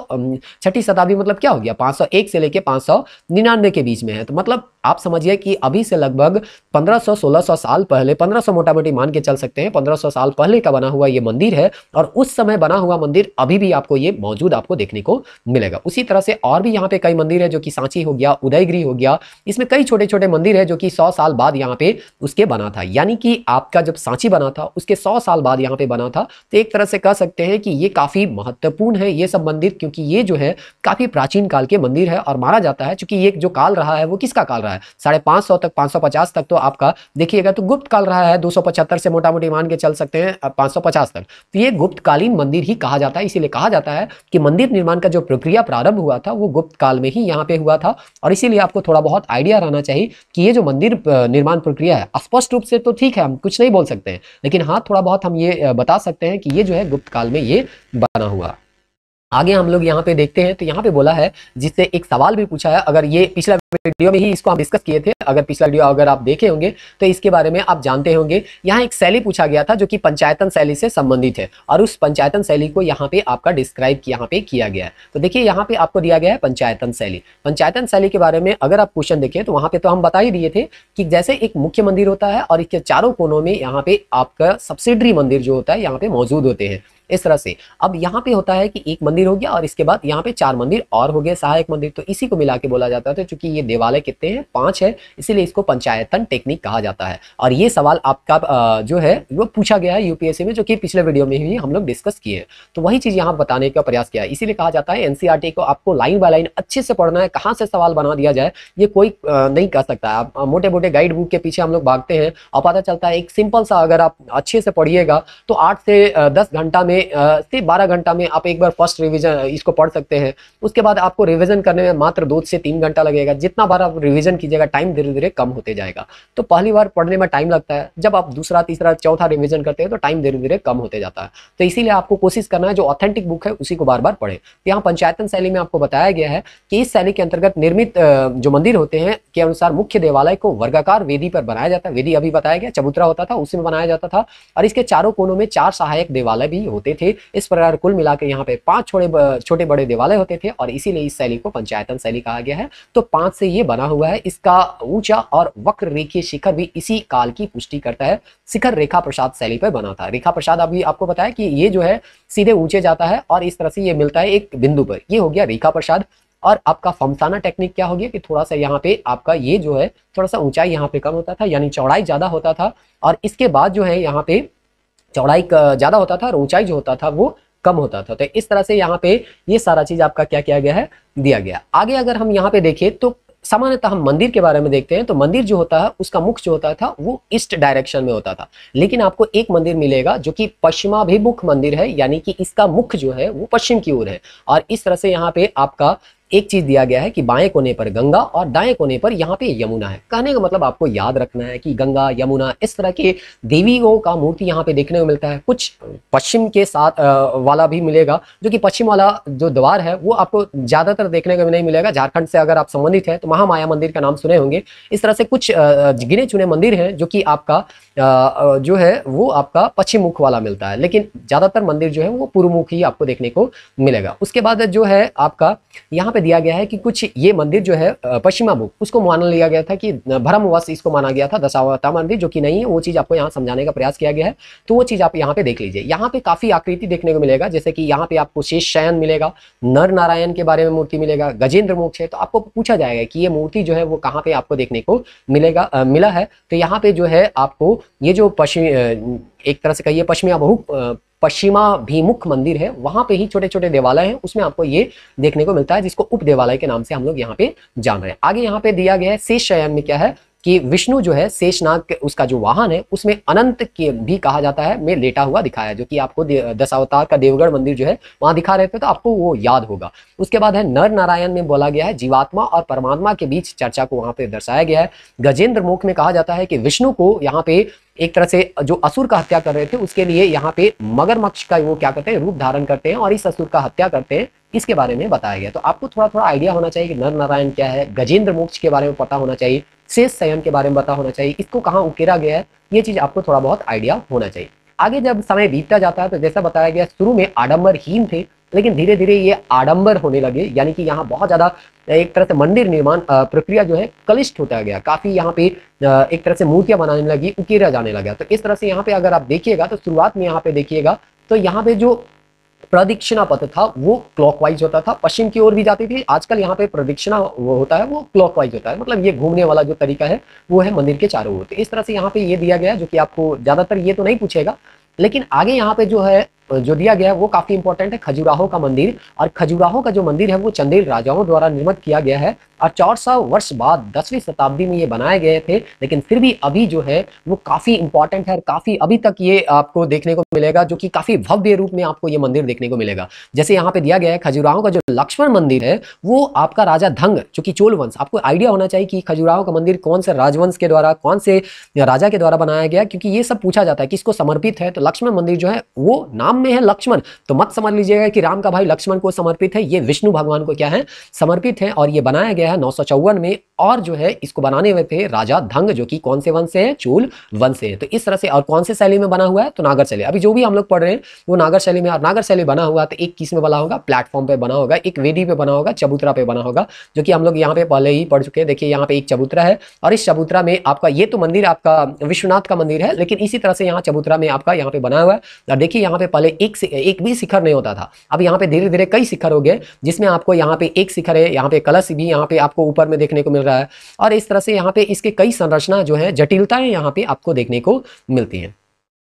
Speaker 1: 6ठी शताब्दी मतलब क्या हो गया, 501 से लेके 599 के बीच में है। तो मतलब आप समझिए कि अभी से लगभग 1500-1600 साल पहले, 1500 मोटा मोटी मान के चल सकते हैं, 1500 साल पहले का बना हुआ ये मंदिर है। और उस समय बना हुआ मंदिर अभी भी आपको ये मौजूद आपको देखने को मिलेगा। उसी तरह से और भी यहाँ पे कई मंदिर है, जो कि सांची हो गया, उदयगिरी हो गया, इसमें कई छोटे छोटे मंदिर है जो कि 100 साल बाद यहाँ पे उसके बना था। यानी कि आपका जब सांची बना था उसके 100 साल बाद यहाँ पे बना था। तो एक तरह से कह सकते हैं कि ये काफी महत्वपूर्ण है ये सब मंदिर, क्योंकि ये जो है काफी प्राचीन काल के मंदिर है। और माना जाता है चूंकि ये जो काल रहा है वो किसका काल रहा है, 550 तक, 550 तक तो आपका देखिएगा तो गुप्त काल रहा है। 275 से मोटा मोटी मान के चल सकते हैं 550 तक। तो ये गुप्तकालीन मंदिर ही कहा जाता है। इसीलिए कहा जाता है कि मंदिर निर्माण का जो प्रक्रिया प्रारंभ हुआ था वो गुप्त काल में ही यहाँ पे हुआ था। और इसीलिए आपको थोड़ा बहुत आइडिया रहना चाहिए कि ये जो मंदिर निर्माण प्रक्रिया है, स्पष्ट रूप से तो ठीक है हम कुछ नहीं बोल सकते हैं, लेकिन हाँ थोड़ा बहुत हम ये बता सकते हैं कि ये जो है गुप्त काल में ये बना हुआ। आगे हम लोग यहाँ पे देखते हैं, तो यहाँ पे बोला है, जिससे एक सवाल भी पूछा है। अगर ये पिछला वीडियो में ही इसको हम डिस्कस किए थे, अगर पिछला वीडियो अगर आप देखे होंगे तो इसके बारे में आप जानते होंगे। यहाँ एक शैली पूछा गया था जो कि पंचायतन शैली से संबंधित है, और उस पंचायतन शैली को यहाँ पे आपका डिस्क्राइब यहाँ पे किया गया है। तो देखिए यहाँ पे आपको दिया गया है पंचायतन शैली। पंचायतन शैली के बारे में अगर आप क्वेश्चन देखें तो वहाँ पे तो हम बता ही दिए थे कि जैसे एक मुख्य मंदिर होता है और इसके चारों कोनों में यहाँ पे आपका सब्सिडरी मंदिर जो होता है यहाँ पे मौजूद होते हैं इस तरह से। अब यहाँ पे होता है कि एक मंदिर हो गया और इसके बाद यहाँ पे 4 मंदिर और हो गए, सहायक मंदिर। तो इसी को मिला के बोला जाता था, क्योंकि ये देवालय कितने हैं, 5 है, इसीलिए इसको पंचायतन टेक्निक कहा जाता है। और ये सवाल आपका जो है वो पूछा गया है यूपीएससी में, जो कि पिछले वीडियो में ही हम लोग डिस्कस किए। तो वही चीज यहाँ बताने का प्रयास किया है। इसीलिए कहा जाता है एनसीईआरटी को आपको लाइन बाय लाइन अच्छे से पढ़ना है, कहाँ से सवाल बना दिया जाए ये कोई नहीं कर सकता है। आप मोटे मोटे गाइड बुक के पीछे हम लोग भागते हैं और पता चलता है एक सिंपल सा अगर आप अच्छे से पढ़िएगा तो 8 से 10 घंटा में से 12 घंटा में आप एक बार फर्स्ट रिवीजन इसको पढ़ सकते हैं। उसके बाद आपको रिवीजन करने में मात्र 2 से 3 घंटा लगेगा। जितना बार आप रिवीजन कीजिएगा टाइम धीरे धीरे कम होते जाएगा। तो पहली बार पढ़ने में टाइम लगता है, जब आप दूसरा तीसरा चौथा रिवीजन करते हैं तो टाइम धीरे धीरे कम होते जाता है। तो इसीलिए आपको कोशिश करना है जो ऑथेंटिक बुक है उसी को बार बार पढ़े। तो यहाँ पंचायतन शैली में आपको बताया गया है कि इस शैली के अंतर्गत निर्मित जो मंदिर होते हैं के अनुसार मुख्य देवालय को वर्गाकार वेदी पर बनाया जाता है। वेदी अभी बताया गया, चबूतरा होता था उसी में बनाया जाता था। और इसके चारों कोनों में 4 सहायक देवालय भी होते थे। इस प्रकार कुल मिलाकर यहाँ पे 5 छोटे बड़े देवालय होते थे, और इसीलिए इस शैली को पंचायतन शैली कहा गया है। तो 5 से ये बना हुआ है। इसका ऊंचा और वक्र रेखीय शिखर भी इसी काल की पुष्टि करता है। शिखर रेखा प्रसाद शैली पर बना था। रेखा प्रसाद अभी आपको बताया कि ये जो है सीधे ऊंचे जाता है और इस तरह से ये मिलता है एक बिंदु पर, ये हो गया रेखा प्रसाद। और आपका फमसाना टेक्निक क्या हो गया कि थोड़ा सा यहाँ पे आपका ये जो है थोड़ा सा ऊंचाई यहाँ पे कम होता था, यानी चौड़ाई ज्यादा होता था। और इसके बाद जो है यहाँ पे चौड़ाई ज्यादा होता था और ऊंचाई जो होता था वो कम होता था। तो इस तरह से यहाँ पे ये सारा चीज आपका क्या किया गया है, दिया गया। आगे अगर हम यहाँ पे देखें तो सामान्यतः हम मंदिर के बारे में देखते हैं, तो मंदिर जो होता है उसका मुख जो होता था वो ईस्ट डायरेक्शन में होता था। लेकिन आपको एक मंदिर मिलेगा जो कि पश्चिमाभिमुख मंदिर है, यानी कि इसका मुख जो है वो पश्चिम की ओर है। और इस तरह से यहाँ पे आपका एक चीज दिया गया है कि बाएं कोने पर गंगा और दाएं कोने पर यहाँ पे यमुना है। कहने का मतलब आपको याद रखना है कि गंगा यमुना इस तरह के देवियों का मूर्ति यहाँ पे देखने को मिलता है। कुछ पश्चिम के साथ वाला भी मिलेगा, जो कि पश्चिम वाला जो द्वार है वो आपको ज्यादातर देखने को नहीं मिलेगा। झारखंड से अगर आप संबंधित है तो महामाया मंदिर का नाम सुने होंगे। इस तरह से कुछ गिने चुने मंदिर हैं जो कि आपका जो है वो आपका पश्चिम मुख वाला मिलता है, लेकिन ज्यादातर मंदिर जो है वो पूर्व मुख ही आपको देखने को मिलेगा। उसके बाद जो है आपका यहाँ पे दिया गया है कि कुछ ये मंदिर जो है पश्चिमामुख, उसको मान लिया गया था कि भ्रमवश इसको माना गया था दशावतार मंदिर, जो कि नहीं है। वो चीज आपको यहाँ समझाने का प्रयास किया गया है, तो वो चीज आप यहाँ पे देख लीजिए। यहाँ पे काफी आकृति देखने को मिलेगा, जैसे कि यहाँ पे आपको शेष शयन मिलेगा, नर नारायण के बारे में मूर्ति मिलेगा, गजेंद्र मोक्ष है। तो आपको पूछा जाएगा कि ये मूर्ति जो है वो कहाँ पे आपको देखने को मिलेगा मिला है। तो यहाँ पे जो है आपको ये जो पश्चिम एक तरह से कहिए पश्चिमाभिमुख मंदिर है, वहां पे ही छोटे छोटे देवालय हैं, उसमें आपको ये देखने को मिलता है, जिसको उप देवालय के नाम से हम लोग यहाँ पे जान रहे हैं। आगे यहाँ पे दिया गया है शेष शयन में क्या है कि विष्णु जो है शेषनाग उसका जो वाहन है उसमें अनंत के भी कहा जाता है में लेटा हुआ दिखाया है, जो कि आपको दशावतार का देवगढ़ मंदिर जो है वहां दिखा रहे थे, तो आपको वो याद होगा। उसके बाद है नर नारायण में बोला गया है जीवात्मा और परमात्मा के बीच चर्चा को वहां पे दर्शाया गया है। गजेंद्र मुख में कहा जाता है कि विष्णु को यहाँ पे एक तरह से जो असुर का हत्या कर रहे थे उसके लिए यहाँ पे मगरमच्छ का वो क्या करते हैं, रूप धारण करते हैं और इस असुर का हत्या करते हैं, इसके बारे में बताया गया। तो आपको थोड़ा थोड़ा आइडिया होना चाहिए कि नर नारायण क्या है, गजेंद्र मोक्ष के बारे में पता होना चाहिए, शेष शयन के बारे में पता होना चाहिए, इसको कहाँ उकेरा गया है, ये चीज आपको थोड़ा बहुत आइडिया होना चाहिए। आगे जब समय बीतता जाता है तो जैसा बताया गया शुरू में आडंबरहीन थे, लेकिन धीरे धीरे ये आडंबर होने लगे, यानी कि यहाँ बहुत ज्यादा एक तरह से मंदिर निर्माण प्रक्रिया जो है कलिष्ठ होता गया, काफी यहाँ पे एक तरह से मूर्तियां बनाने लगी, उकेरा जाने लगा। तो इस तरह से यहाँ पे अगर आप देखिएगा तो शुरुआत में यहाँ पे देखिएगा तो यहाँ पे जो प्रदक्षिणा पथ था वो क्लॉकवाइज होता था, पश्चिम की ओर भी जाती थी। आजकल यहाँ पे प्रदक्षिणा वो होता है वो क्लॉकवाइज होता है, मतलब ये घूमने वाला जो तरीका है वो है मंदिर के चारों ओर। तो इस तरह से यहाँ पे ये दिया गया है, जो कि आपको ज्यादातर ये तो नहीं पूछेगा, लेकिन आगे यहाँ पे जो है जो दिया गया है वो काफी इंपॉर्टेंट है, खजुराहो का मंदिर। और खजुराहो का जो मंदिर है वो चंदेल राजाओं द्वारा निर्मित किया गया है और 400 वर्ष बाद 10वीं शताब्दी में ये बनाए गए थे, लेकिन फिर भी अभी जो है वो काफी इंपॉर्टेंट है, काफी अभी तक ये आपको देखने को मिलेगा, जो कि काफी भव्य रूप में आपको ये मंदिर देखने को मिलेगा। जैसे यहाँ पे दिया गया है खजुराहो का जो लक्ष्मण मंदिर है वो आपका राजा धंग, जो कि चोल वंश, आपको आइडिया होना चाहिए कि खजुराहो का मंदिर कौन से राजवंश के द्वारा, कौन से राजा के द्वारा बनाया गया, क्योंकि ये सब पूछा जाता है किसको समर्पित है। तो लक्ष्मण मंदिर जो है वो नाम में है लक्ष्मण, तो मत समझ लीजिएगा कि राम का भाई लक्ष्मण को समर्पित है, ये विष्णु भगवान को क्या है समर्पित है। और ये बनाया गया है 954 में, और जो है इसको बनाने में थे राजा धंग, जो कि कौन से वंश से है, चोल वंश से है। तो इस तरह से, और कौन से शैली में बना हुआ है, तो नागर शैली। अभी जो भी हम लोग पढ़ रहे हैं वो नागर शैली में, और नागर शैली बना हुआ तो एक किस में बना होगा, प्लेटफॉर्म पे बना होगा, एक वेदी पे बना होगा, चबूतरा पे बना होगा, जो कि हम लोग यहाँ पे पहले ही पढ़ चुके हैं। देखिए यहाँ पे एक चबूतरा है और इस चबूतरा में आपका ये तो मंदिर आपका विश्वनाथ का मंदिर है, लेकिन इसी तरह से यहाँ चबूतरा में आपका यहाँ पे बना हुआ है। और देखिए यहाँ पे पहले एक भी शिखर नहीं होता था, अब यहाँ पे धीरे धीरे कई शिखर हो गए, जिसमें आपको यहाँ पे एक शिखर है, यहाँ पे कलश भी यहाँ पे आपको ऊपर में देखने को मिल रहा है। और इस तरह से यहाँ पे इसके कई संरचना जो है, जटिलताएं यहाँ पे आपको देखने को मिलती हैं।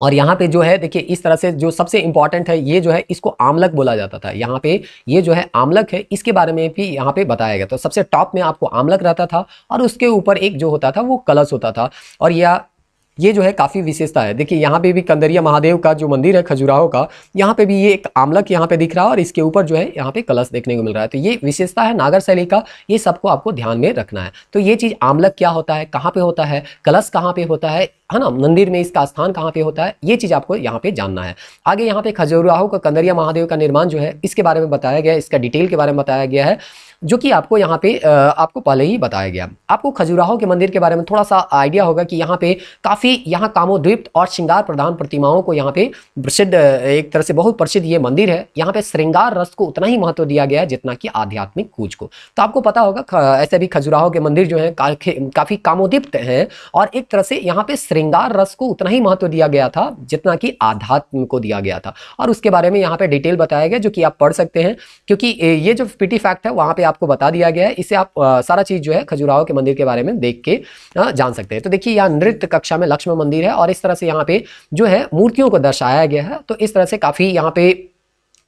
Speaker 1: और यहाँ पे जो है देखिए इस तरह से जो सबसे इंपॉर्टेंट है, ये जो है इसको आमलक बोला जाता था। यहाँ पे ये जो है आमलक है, इसके बारे में भी यहाँ पे बताया गया। तो सबसे टॉप में आपको आमलक रहता था और उसके ऊपर एक जो होता था वो कलश होता था। और ये जो है काफ़ी विशेषता है। देखिए यहाँ पे भी कंदरिया महादेव का जो मंदिर है खजुराहो का, यहाँ पे भी ये एक आमलक यहाँ पे दिख रहा है और इसके ऊपर जो है यहाँ पे कलश देखने को मिल रहा है। तो ये विशेषता है नागर शैली का, ये सबको आपको ध्यान में रखना है। तो ये चीज़ आमलक क्या होता है, कहाँ पे होता है, कलश कहाँ पे होता है ना, मंदिर में इसका स्थान कहाँ पे होता है, ये चीज़ आपको यहाँ पे जानना है। आगे यहाँ पे खजुराहो का कंदरिया महादेव का निर्माण जो है इसके बारे में बताया गया है, इसका डिटेल के बारे में बताया गया है, जो कि आपको यहाँ पे आपको पहले ही बताया गया। आपको खजुराहो के मंदिर के बारे में थोड़ा सा आइडिया होगा कि यहाँ पे काफ़ी यहाँ कामोद्दीप्त और श्रृंगार प्रधान प्रतिमाओं को यहाँ पे प्रसिद्ध, एक तरह से बहुत प्रसिद्ध ये मंदिर है। यहाँ पे श्रृंगार रस को उतना ही महत्व दिया गया है जितना कि आध्यात्मिक खोज को। तो आपको पता होगा ऐसे भी खजुराहो के मंदिर जो है काफ़ी कामोद्दीप्त हैं, और एक तरह से यहाँ पे श्रृंगार रस को उतना ही महत्व दिया गया था जितना कि आध्यात्म को दिया गया था। और उसके बारे में यहाँ पे डिटेल बताया गया, जो कि आप पढ़ सकते हैं, क्योंकि ये जो पीटी फैक्ट है वहाँ पे आपको बता दिया गया है। इससे आप सारा चीज जो है खजुराहो के मंदिर के बारे में देख के जान सकते हैं। तो देखिए यहाँ नृत्य कक्षा में लक्ष्मण मंदिर है और इस तरह से यहाँ पे जो है मूर्तियों को दर्शाया गया है। तो इस तरह से काफी यहाँ पे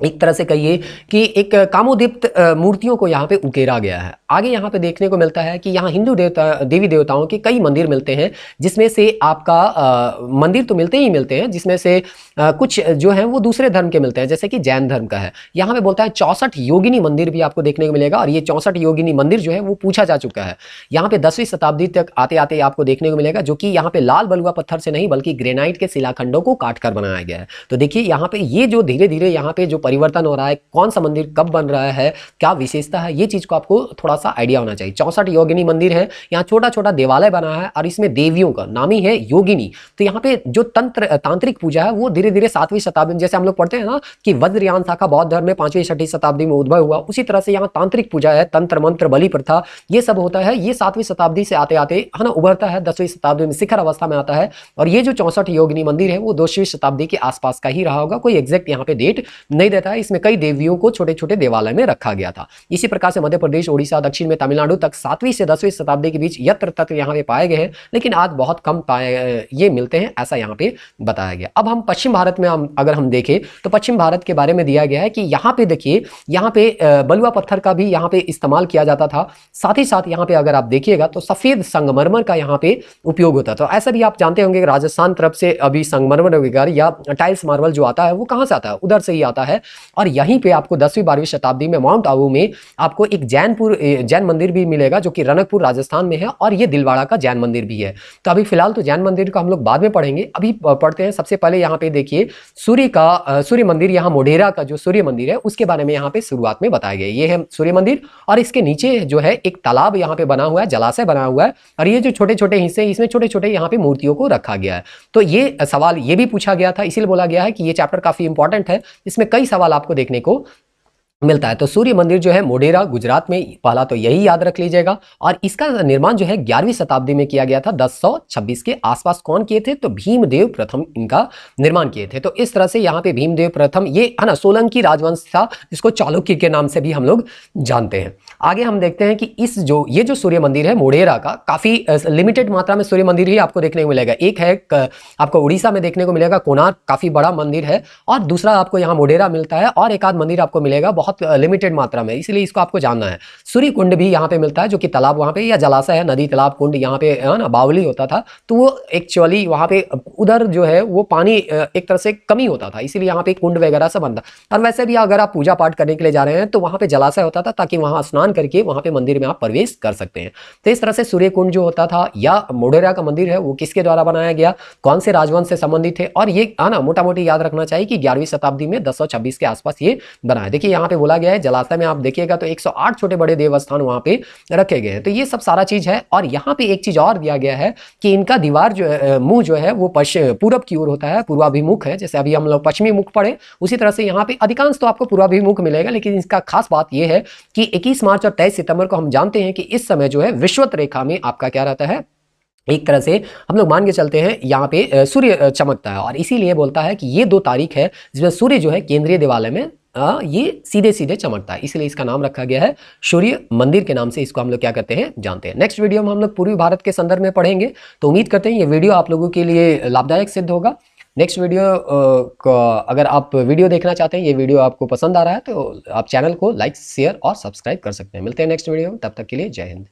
Speaker 1: एक तरह से कहिए कि एक कामोदीप्त मूर्तियों को यहाँ पे उकेरा गया है। आगे यहाँ पे देखने को मिलता है कि यहाँ हिंदू देवी देवताओं के कई मंदिर मिलते हैं, जिसमें से आपका मंदिर तो मिलते ही मिलते हैं, जिसमें से कुछ जो है वो दूसरे धर्म के मिलते हैं, जैसे कि जैन धर्म का है। यहाँ पे बोलता है 64 योगिनी मंदिर भी आपको देखने को मिलेगा, और ये 64 योगिनी मंदिर जो है वो पूछा जा चुका है। यहाँ पे 10वीं शताब्दी तक आते आते आपको देखने को मिलेगा, जो कि यहाँ पे लाल बलुआ पत्थर से नहीं बल्कि ग्रेनाइट के शिलाखंडों को काट कर बनाया गया है। तो देखिए यहाँ पे ये जो धीरे धीरे यहाँ पे जो परिवर्तन हो रहा है, कौन सा मंदिर कब बन रहा है, क्या विशेषता है, ये चीज को आपको थोड़ा सा आइडिया होना चाहिए। 64 योगिनी मंदिर है, यहाँ छोटा छोटा देवालय बना है और इसमें देवियों का नाम ही है योगिनी। तो यहाँ पे जो तांत्रिक पूजा है वो धीरे धीरे 7वीं शताब्दी में, जैसे हम लोग पढ़ते हैं ना कि वज्रयान शाखा बौद्ध धर्म में 5वीं 6वीं शताब्दी में उद्भव हुआ, उसी तरह से यहाँ तांत्रिक पूजा है, तंत्र मंत्र बलि प्रथा ये सब होता है। ये 7वीं शताब्दी से आते आते है ना उभरता है, 10वीं शताब्दी में शिखर अवस्था में आता है। और ये जो 64 योगिनी मंदिर है वो 2वीं शताब्दी के आसपास का ही रहा होगा, कोई एग्जैक्ट यहाँ पे डेट नहीं मंदिर था इसमें कई देवियों को छोटे छोटे देवालय में रखा गया था। इसी प्रकार से मध्य प्रदेश, उड़ीसा, दक्षिण में तमिलनाडु तक 7वीं से 10वीं शताब्दी के बीच यत्र तत्र यहाँ पे पाए गए हैं, लेकिन आज बहुत कम ये मिलते हैं, ऐसा यहाँ पे बताया गया। अब हम पश्चिम भारत में अगर हम देखें तो पश्चिम भारत के बारे में दिया गया है कि यहाँ पे देखिए, यहाँ पे बलुआ पत्थर का भी यहाँ पे इस्तेमाल किया जाता था। साथ ही साथ यहाँ पे अगर आप देखिएगा तो सफेद संगमरमर का यहाँ पे उपयोग होता था। तो ऐसा भी आप जानते होंगे राजस्थान तरफ से अभी संगमरमर वगैरह या टाइल्स मार्बल जो आता है वो कहाँ से आता है, उधर से ही आता है। और यहीं पे आपको 10वीं 12वीं शताब्दी में माउंट आबू में आपको एक जैन मंदिर भी मिलेगा जो कि रनकपुर राजस्थान में है, और ये दिलवाड़ा का जैन मंदिर भी है। तो अभी फिलहाल तो जैन मंदिर का हम लोग बाद में पढ़ेंगे, अभी पढ़ते हैं। सबसे पहले यहाँ पे देखिए सूर्य मंदिर, यहाँ मोढेरा का जो सूर्य मंदिर है उसके बारे में यहाँ पे शुरुआत में बताया गया। ये है सूर्य मंदिर और इसके नीचे जो है एक तालाब यहाँ पे बना हुआ है, जलाशय बना हुआ है, और ये जो छोटे छोटे हिस्से इसमें छोटे छोटे यहाँ पे मूर्तियों को रखा गया है। तो ये सवाल ये भी पूछा गया था, इसीलिए बोला गया है कि ये चैप्टर काफी इंपॉर्टेंट है, इसमें कई सवाल आपको देखने को मिलता है। तो सूर्य मंदिर जो है मोढेरा गुजरात में, पहला तो यही याद रख लीजिएगा। और इसका निर्माण जो है 11वीं शताब्दी में किया गया था, 1026 के आसपास। कौन किए थे? तो भीमदेव प्रथम इनका निर्माण किए थे। तो इस तरह से यहाँ पे भीमदेव प्रथम, ये है ना सोलंकी राजवंश था जिसको चालुक्य के नाम से भी हम लोग जानते हैं। आगे हम देखते हैं कि ये जो सूर्य मंदिर है मोढेरा का, काफी लिमिटेड मात्रा में सूर्य मंदिर ही आपको देखने को मिलेगा। एक है आपको उड़ीसा में देखने को मिलेगा, कोणार्क, काफी बड़ा मंदिर है, और दूसरा आपको यहाँ मोढेरा मिलता है, और एक आध मंदिर आपको मिलेगा बहुत लिमिटेड मात्रा में, इसलिए इसको आपको जानना है। सूर्य कुंड भी यहाँ पे मिलता है जो कि तालाब वहाँ पे या जलाशय है, नदी तालाब कुंड यहाँ पे है ना, बावली होता था। तो वो एक्चुअली वहाँ पे उधर जो है वो पानी एक तरह से कमी होता था, इसीलिए यहाँ पे कुंड वगैरह सब बनता। और वैसे भी अगर आप पूजा पाठ करने के लिए जा रहे हैं तो वहाँ पे जलाशय होता था, ताकि वहाँ स्नान करके वहाँ पे मंदिर में आप प्रवेश कर सकते हैं। तो इस तरह से सूर्य कुंड जो होता था, या मोढेरा का मंदिर है वो किसके द्वारा बनाया गया, कौन से राजवंश से संबंधित है, और ये ना मोटा मोटी याद रखना चाहिए कि 11वीं शताब्दी में 1026 के आसपास ये बना है। देखिए यहाँ पे बोला गया है, जलाशय में आप देखिएगा तो 108 छोटे बड़े देवस्थान वहां पे रखे गए हैं। तो ये सब सारा चीज है। और यहाँ पे एक चीज और दिया गया है कि इनका दीवार जो है, मुंह जो है वो पूरब की ओर होता है, पूर्वाभिमुख है। जैसे अभी हम लोग पश्चिमी मुख पढ़े, उसी तरह से यहाँ पे अधिकांश तो आपको पूर्वाभिमुख मिलेगा, लेकिन इसका खास बात यह है कि 21 मार्च और 23 सितंबर को हम जानते हैं कि इस समय जो है विषुवत रेखा में आपका क्या रहता है, एक तरह से हम लोग मान के चलते हैं यहाँ पे सूर्य चमकता है। और इसीलिए बोलता है कि ये 2 तारीख है जिसमें सूर्य जो है केंद्रीय देवालय में ये सीधे सीधे चमकता है, इसलिए इसका नाम रखा गया है सूर्य मंदिर के नाम से। इसको हम लोग क्या करते हैं, जानते हैं। नेक्स्ट वीडियो में हम लोग पूर्वी भारत के संदर्भ में पढ़ेंगे। तो उम्मीद करते हैं ये वीडियो आप लोगों के लिए लाभदायक सिद्ध होगा। नेक्स्ट वीडियो अगर आप वीडियो देखना चाहते हैं, ये वीडियो आपको पसंद आ रहा है, तो आप चैनल को लाइक, शेयर और सब्सक्राइब कर सकते हैं। मिलते हैं नेक्स्ट वीडियो में, तब तक के लिए जय हिंद।